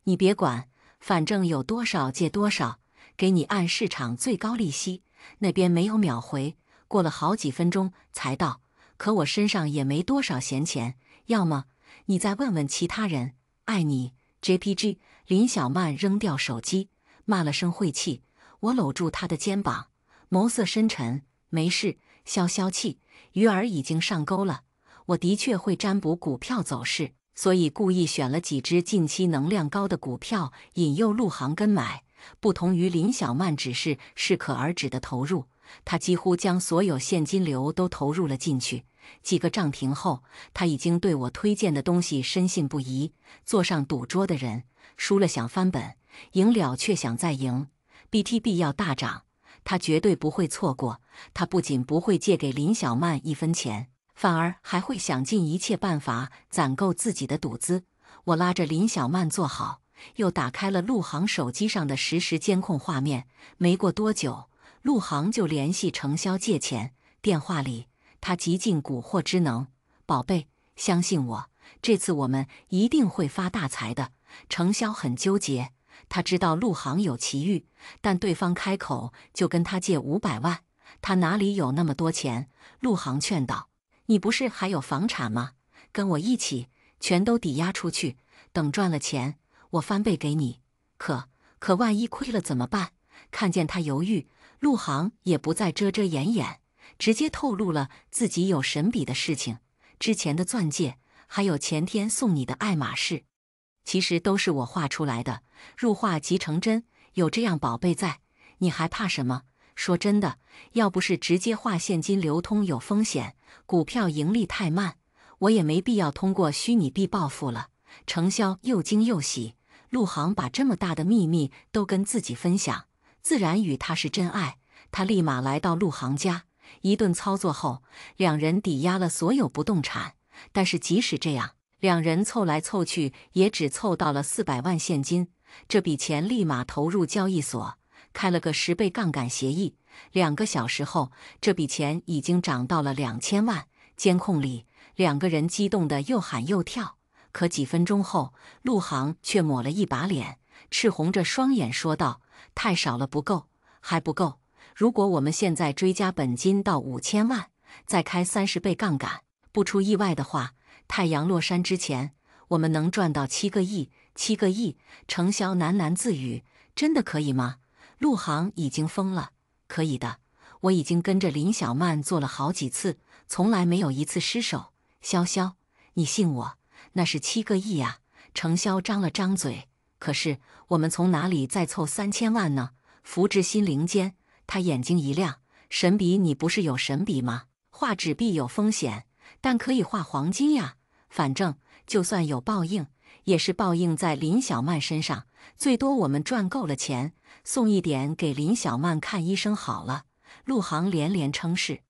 你别管，反正有多少借多少，给你按市场最高利息。那边没有秒回，过了好几分钟才道：“可我身上也没多少闲钱，要么你再问问其他人。爱你 JPG。” 林小曼扔掉手机，骂了声晦气。我搂住她的肩膀，眸色深沉。没事，消消气，鱼儿已经上钩了。我的确会占卜股票走势，所以故意选了几只近期能量高的股票，引诱陆航跟买。不同于林小曼只是适可而止的投入，她几乎将所有现金流都投入了进去。几个涨停后，他已经对我推荐的东西深信不疑。坐上赌桌的人，输了想翻本，赢了却想再赢。BTB 要大涨，他绝对不会错过。他不仅不会借给林小曼一分钱，反而还会想尽一切办法攒够自己的赌资。我拉着林小曼坐好，又打开了陆航手机上的实时监控画面。没过多久，陆航就联系程潇借钱。电话里，他极尽蛊惑之能：“宝贝，相信我，这次我们一定会发大财的。”程潇很纠结，他知道陆航有奇遇，但对方开口就跟他借500万，他哪里有那么多钱？陆航劝道：“你不是还有房产吗？跟我一起，全都抵押出去，等赚了钱，我翻倍给你。可万一亏了怎么办？”看见他犹豫，陆航也不再遮遮掩掩，直接透露了自己有神笔的事情，之前的钻戒，还有前天送你的爱马仕，其实都是我画出来的，入画即成真。有这样宝贝在，你还怕什么？说真的，要不是直接画现金流通有风险，股票盈利太慢，我也没必要通过虚拟币暴富了。程潇又惊又喜，陆航把这么大的秘密都跟自己分享，自然与他是真爱。他立马来到陆航家，一顿操作后，两人抵押了所有不动产。但是即使这样，两人凑来凑去也只凑到了400万现金。这笔钱立马投入交易所，开了个10倍杠杆协议。2个小时后，这笔钱已经涨到了2000万。监控里，两个人激动得又喊又跳。可几分钟后，陆航却抹了一把脸，赤红着双眼说道：“太少了，不够，还不够。如果我们现在追加本金到5000万，再开30倍杠杆，不出意外的话，太阳落山之前，我们能赚到7个亿。7个亿！”程潇喃喃自语：“真的可以吗？”陆航已经疯了：“可以的，我已经跟着林小曼做了好几次，从来没有一次失手。潇潇，你信我，那是7个亿呀！”程潇张了张嘴：“可是我们从哪里再凑3000万呢？”福至心灵间，他眼睛一亮：“神笔，你不是有神笔吗？画纸币有风险，但可以画黄金呀。反正就算有报应，也是报应在林小曼身上。最多我们赚够了钱，送一点给林小曼看医生好了。”陆航连连称是：“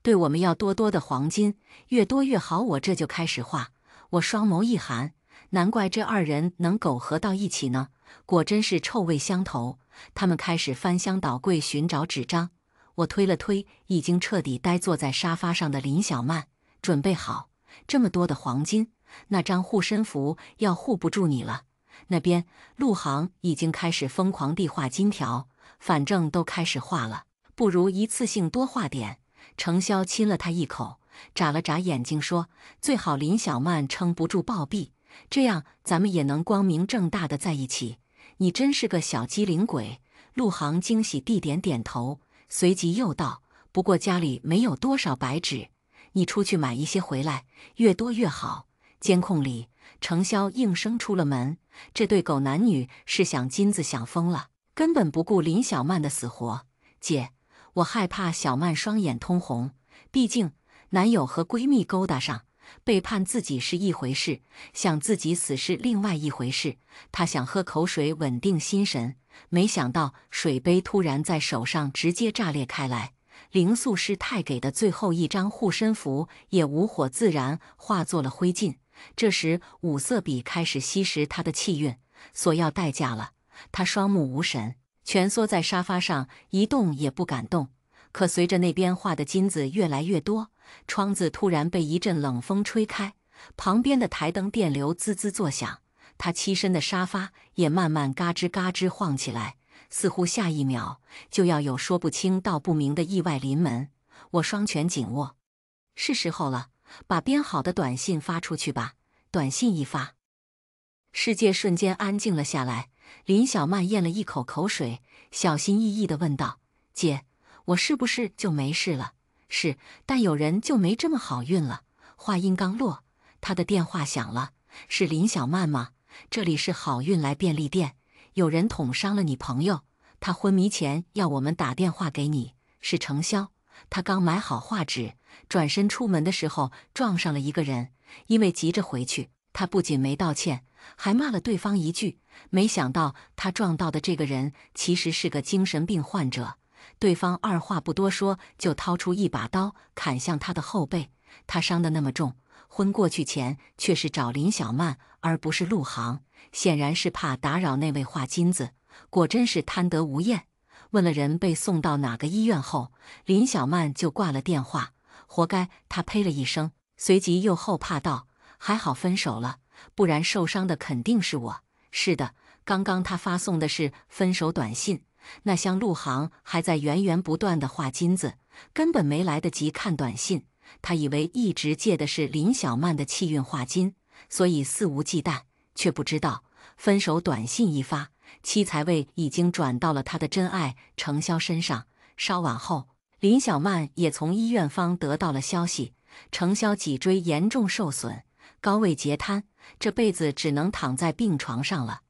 对，我们要多多的黄金，越多越好。”我这就开始画。我双眸一寒，难怪这二人能苟合到一起呢，果真是臭味相投。他们开始翻箱倒柜寻找纸张。我推了推已经彻底呆坐在沙发上的林小曼：“准备好，这么多的黄金，那张护身符要护不住你了。”那边陆航已经开始疯狂地画金条，反正都开始画了，不如一次性多画点。程潇亲了他一口，眨了眨眼睛说：“最好林小曼撑不住暴毙，这样咱们也能光明正大的在一起。”你真是个小机灵鬼。陆航惊喜地点点头，随即又道：“不过家里没有多少白纸，你出去买一些回来，越多越好。”监控里，程潇应声出了门。这对狗男女是想金子想疯了，根本不顾林小曼的死活。“姐，我害怕小曼双眼通红，毕竟男友和闺蜜勾搭上，背叛自己是一回事，想自己死是另外一回事。”她想喝口水稳定心神，没想到水杯突然在手上直接炸裂开来。灵素师太给的最后一张护身符也无火自燃，化作了灰烬。这时五色笔开始吸食他的气运，索要代价了。他双目无神，蜷缩在沙发上一动也不敢动。可随着那边画的金子越来越多，窗子突然被一阵冷风吹开，旁边的台灯电流滋滋作响，他栖身的沙发也慢慢嘎吱嘎吱晃起来，似乎下一秒就要有说不清道不明的意外临门。我双拳紧握。是时候了，把编好的短信发出去吧。短信一发，世界瞬间安静了下来。林小曼咽了一口口水，小心翼翼地问道：“姐，我是不是就没事了？”“是，但有人就没这么好运了。”话音刚落，他的电话响了。“是林小曼吗？这里是好运来便利店，有人捅伤了你朋友，他昏迷前要我们打电话给你。是程潇，他刚买好画纸，转身出门的时候撞上了一个人，因为急着回去，他不仅没道歉，还骂了对方一句。没想到他撞到的这个人其实是个精神病患者，对方二话不多说就掏出一把刀砍向他的后背。他伤得那么重，昏过去前却是找林小曼而不是陆航，显然是怕打扰那位画金子，果真是贪得无厌。问了人被送到哪个医院后，林小曼就挂了电话。活该，他呸了一声，随即又后怕道：“还好分手了，不然受伤的肯定是我。”是的，刚刚他发送的是分手短信，那厢陆航还在源源不断的画金子，根本没来得及看短信。他以为一直借的是林小曼的气运画金，所以肆无忌惮，却不知道分手短信一发，七财位已经转到了他的真爱程潇身上。稍晚后，林小曼也从医院方得到了消息，程潇脊椎严重受损，高位截瘫，这辈子只能躺在病床上了。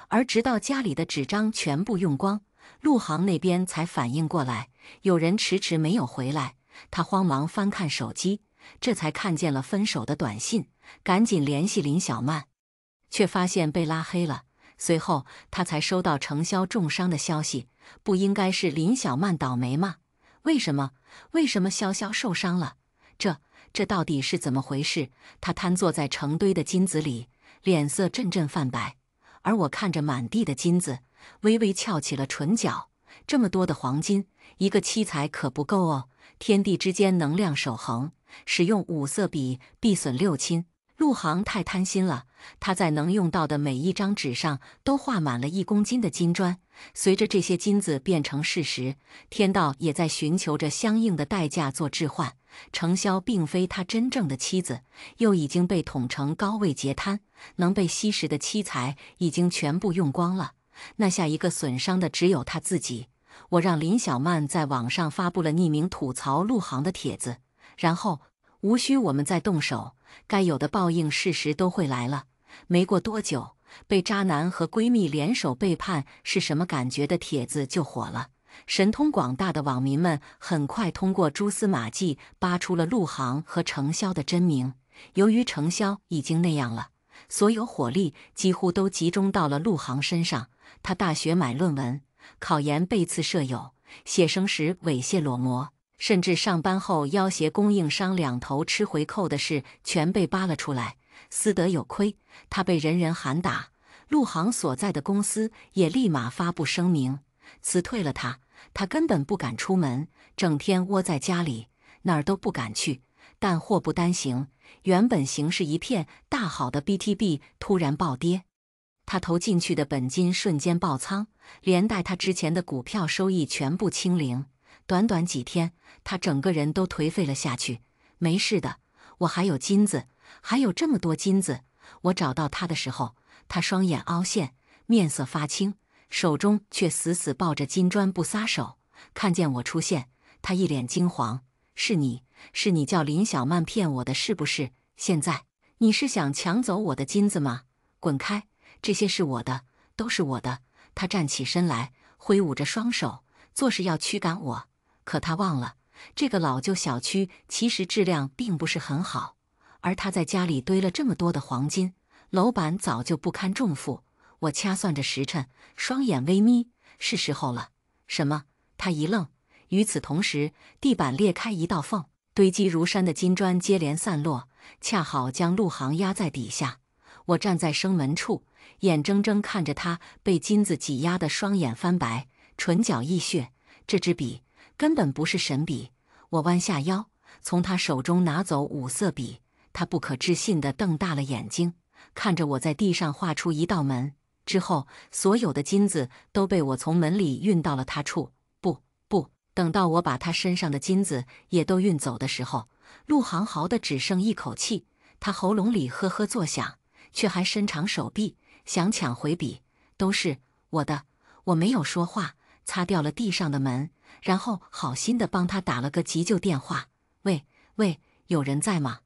而直到家里的纸张全部用光，陆航那边才反应过来，有人迟迟没有回来。他慌忙翻看手机，这才看见了分手的短信，赶紧联系林小曼，却发现被拉黑了。随后他才收到程潇重伤的消息，不应该是林小曼倒霉吗？为什么潇潇受伤了？这到底是怎么回事？他瘫坐在成堆的金子里，脸色阵阵泛白，而我看着满地的金子，微微翘起了唇角。这么多的黄金，一个七彩可不够哦。天地之间能量守恒，使用五色笔必损六亲。陆航太贪心了，他在能用到的每一张纸上都画满了1公斤的金砖。随着这些金子变成事实，天道也在寻求着相应的代价做置换。程潇并非他真正的妻子，又已经被捅成高位截瘫，能被吸食的七财已经全部用光了，那下一个损伤的只有他自己。我让林小曼在网上发布了匿名吐槽陆航的帖子，然后无需我们再动手，该有的报应事实都会来了。没过多久，被渣男和闺蜜联手背叛是什么感觉的帖子就火了。神通广大的网民们很快通过蛛丝马迹扒出了陆航和程潇的真名。由于程潇已经那样了，所有火力几乎都集中到了陆航身上。他大学买论文，考研背刺舍友，写生时猥亵裸模，甚至上班后要挟供应商两头吃回扣的事全被扒了出来。私德有亏，他被人人喊打。陆航所在的公司也立马发布声明，辞退了他。他根本不敢出门，整天窝在家里，哪儿都不敢去。但祸不单行，原本形势一片大好的 BTB 突然暴跌，他投进去的本金瞬间爆仓，连带他之前的股票收益全部清零。短短几天，他整个人都颓废了下去。没事的，我还有金子，还有这么多金子。我找到他的时候，他双眼凹陷，面色发青，手中却死死抱着金砖不撒手。看见我出现，他一脸惊惶：“是你叫林小曼骗我的是不是？现在你是想抢走我的金子吗？滚开！这些是我的，都是我的。”他站起身来，挥舞着双手，做事要驱赶我。可他忘了，这个老旧小区其实质量并不是很好，而他在家里堆了这么多的黄金，楼板早就不堪重负。我掐算着时辰，双眼微眯，是时候了。什么？他一愣。与此同时，地板裂开一道缝，堆积如山的金砖接连散落，恰好将陆航压在底下。我站在生门处，眼睁睁看着他被金子挤压的双眼翻白，唇角溢血。这支笔根本不是神笔。我弯下腰，从他手中拿走五色笔。他不可置信地瞪大了眼睛，看着我在地上画出一道门。之后，所有的金子都被我从门里运到了他处。不，等到我把他身上的金子也都运走的时候，陆航嚎的只剩一口气，他喉咙里呵呵作响，却还伸长手臂想抢回笔。都是我的，我没有说话，擦掉了地上的门，然后好心的帮他打了个急救电话。喂，有人在吗？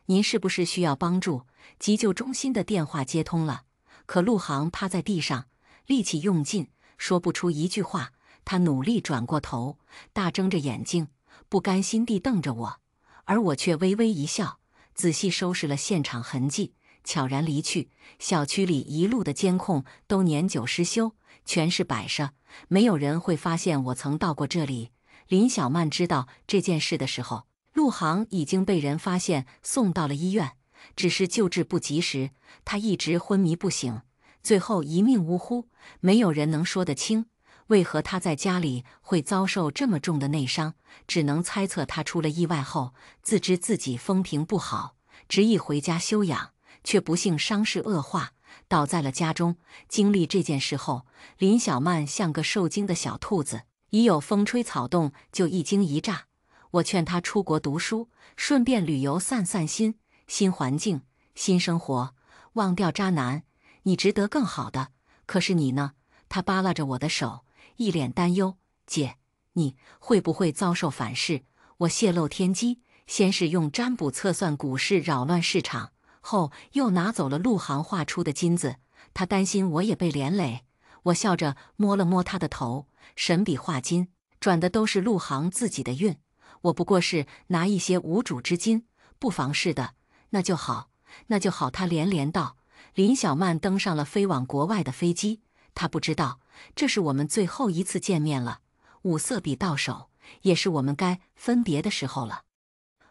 您是不是需要帮助？急救中心的电话接通了，可陆航趴在地上，力气用尽，说不出一句话。他努力转过头，大睁着眼睛，不甘心地瞪着我，而我却微微一笑，仔细收拾了现场痕迹，悄然离去。小区里一路的监控都年久失修，全是摆设，没有人会发现我曾到过这里。林小曼知道这件事的时候，陆航已经被人发现送到了医院，只是救治不及时，他一直昏迷不醒，最后一命呜呼。没有人能说得清为何他在家里会遭受这么重的内伤，只能猜测他出了意外后自知自己风评不好，执意回家休养，却不幸伤势恶化，倒在了家中。经历这件事后，林小曼像个受惊的小兔子，一有风吹草动就一惊一乍。我劝她出国读书，顺便旅游散散心，新环境，新生活，忘掉渣男，你值得更好的。可是你呢？她扒拉着我的手，一脸担忧。姐，你会不会遭受反噬？我泄露天机，先是用占卜测算股市扰乱市场，后又拿走了陆航画出的金子，他担心我也被连累。我笑着摸了摸他的头，神笔画金，转的都是陆航自己的运，我不过是拿一些无主之金，不妨事的。那就好，那就好。他连连道。林小曼登上了飞往国外的飞机，她不知道这是我们最后一次见面了，五色笔到手，也是我们该分别的时候了。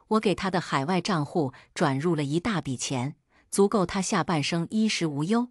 我给他的海外账户转入了一大笔钱，足够他下半生衣食无忧。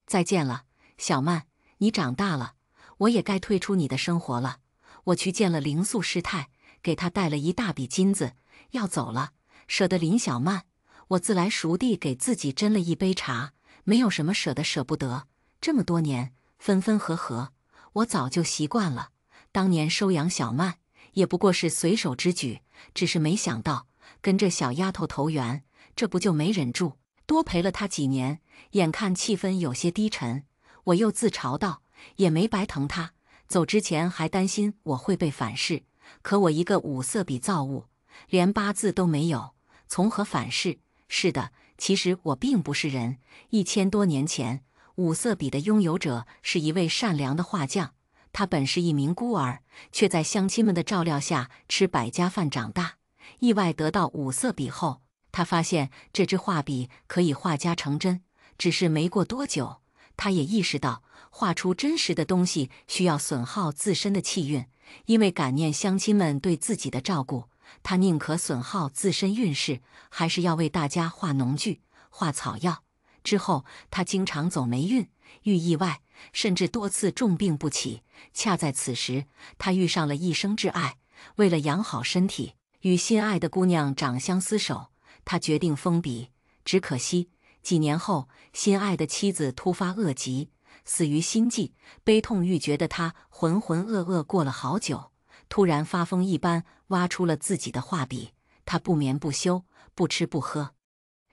再见了，小曼，你长大了，我也该退出你的生活了。我去见了灵素师太，给他带了一大笔金子，要走了，舍得林小曼。我自来熟地给自己斟了一杯茶，没有什么舍得舍不得。这么多年分分合合，我早就习惯了。当年收养小曼也不过是随手之举，只是没想到跟这小丫头投缘，这不就没忍住，多陪了她几年。眼看气氛有些低沉，我又自嘲道，也没白疼她。走之前还担心我会被反噬，可我一个五色笔造物，连八字都没有，从何反噬？是的，其实我并不是人。1000多年前，五色笔的拥有者是一位善良的画匠，他本是一名孤儿，却在乡亲们的照料下吃百家饭长大。意外得到五色笔后，他发现这支画笔可以画家成真。只是没过多久，他也意识到画出真实的东西需要损耗自身的气运，因为感念乡亲们对自己的照顾，他宁可损耗自身运势，还是要为大家画农具、画草药。之后，他经常走霉运，遇意外，甚至多次重病不起。恰在此时，他遇上了一生挚爱，为了养好身体，与心爱的姑娘长相厮守，他决定封笔。只可惜，几年后，心爱的妻子突发恶疾，死于心悸。悲痛欲绝的他浑浑噩噩过了好久，突然发疯一般挖出了自己的画笔。他不眠不休，不吃不喝，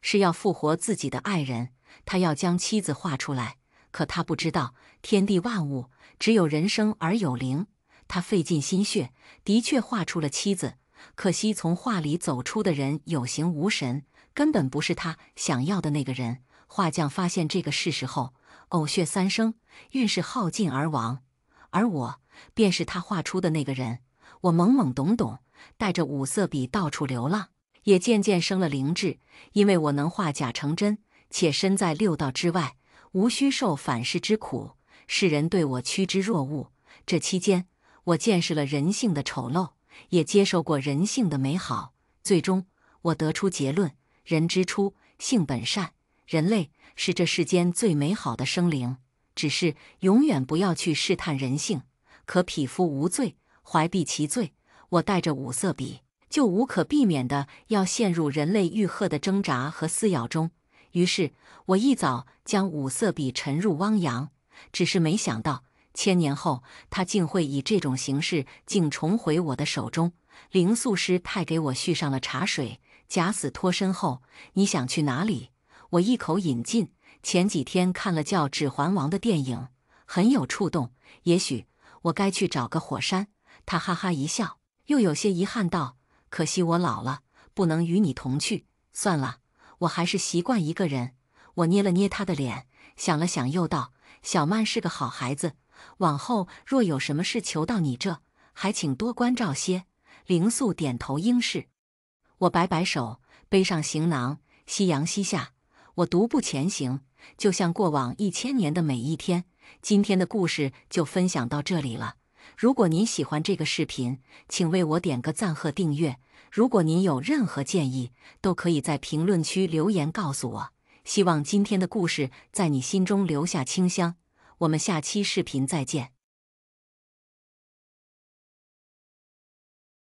是要复活自己的爱人。他要将妻子画出来，可他不知道天地万物只有人生而有灵。他费尽心血，的确画出了妻子，可惜从画里走出的人有形无神，根本不是他想要的那个人。画匠发现这个事实后，呕血3升，运势耗尽而亡。而我便是他画出的那个人。我懵懵懂懂，带着五色笔到处流浪，也渐渐生了灵智，因为我能画假成真，且身在6道之外，无需受反噬之苦，世人对我趋之若鹜。这期间，我见识了人性的丑陋，也接受过人性的美好。最终，我得出结论：人之初，性本善，人类是这世间最美好的生灵。只是永远不要去试探人性，可匹夫无罪，怀璧其罪。我带着五色笔，就无可避免地要陷入人类欲壑的挣扎和撕咬中。于是，我一早将五色笔沉入汪洋，只是没想到千年后，他竟会以这种形式竟重回我的手中。灵素师太给我续上了茶水，假死脱身后，你想去哪里？我一口饮尽。前几天看了叫《指环王》的电影，很有触动。也许我该去找个火山。他哈哈一笑，又有些遗憾道：“可惜我老了，不能与你同去。算了，我还是习惯一个人。”我捏了捏他的脸，想了想，又道：“小曼是个好孩子，往后若有什么事求到你这，还请多关照些。”灵素点头应是。我摆摆手，背上行囊，夕阳西下，我独步前行，就像过往1000年的每一天。今天的故事就分享到这里了。如果您喜欢这个视频，请为我点个赞和订阅。如果您有任何建议，都可以在评论区留言告诉我。希望今天的故事在你心中留下清香。我们下期视频再见。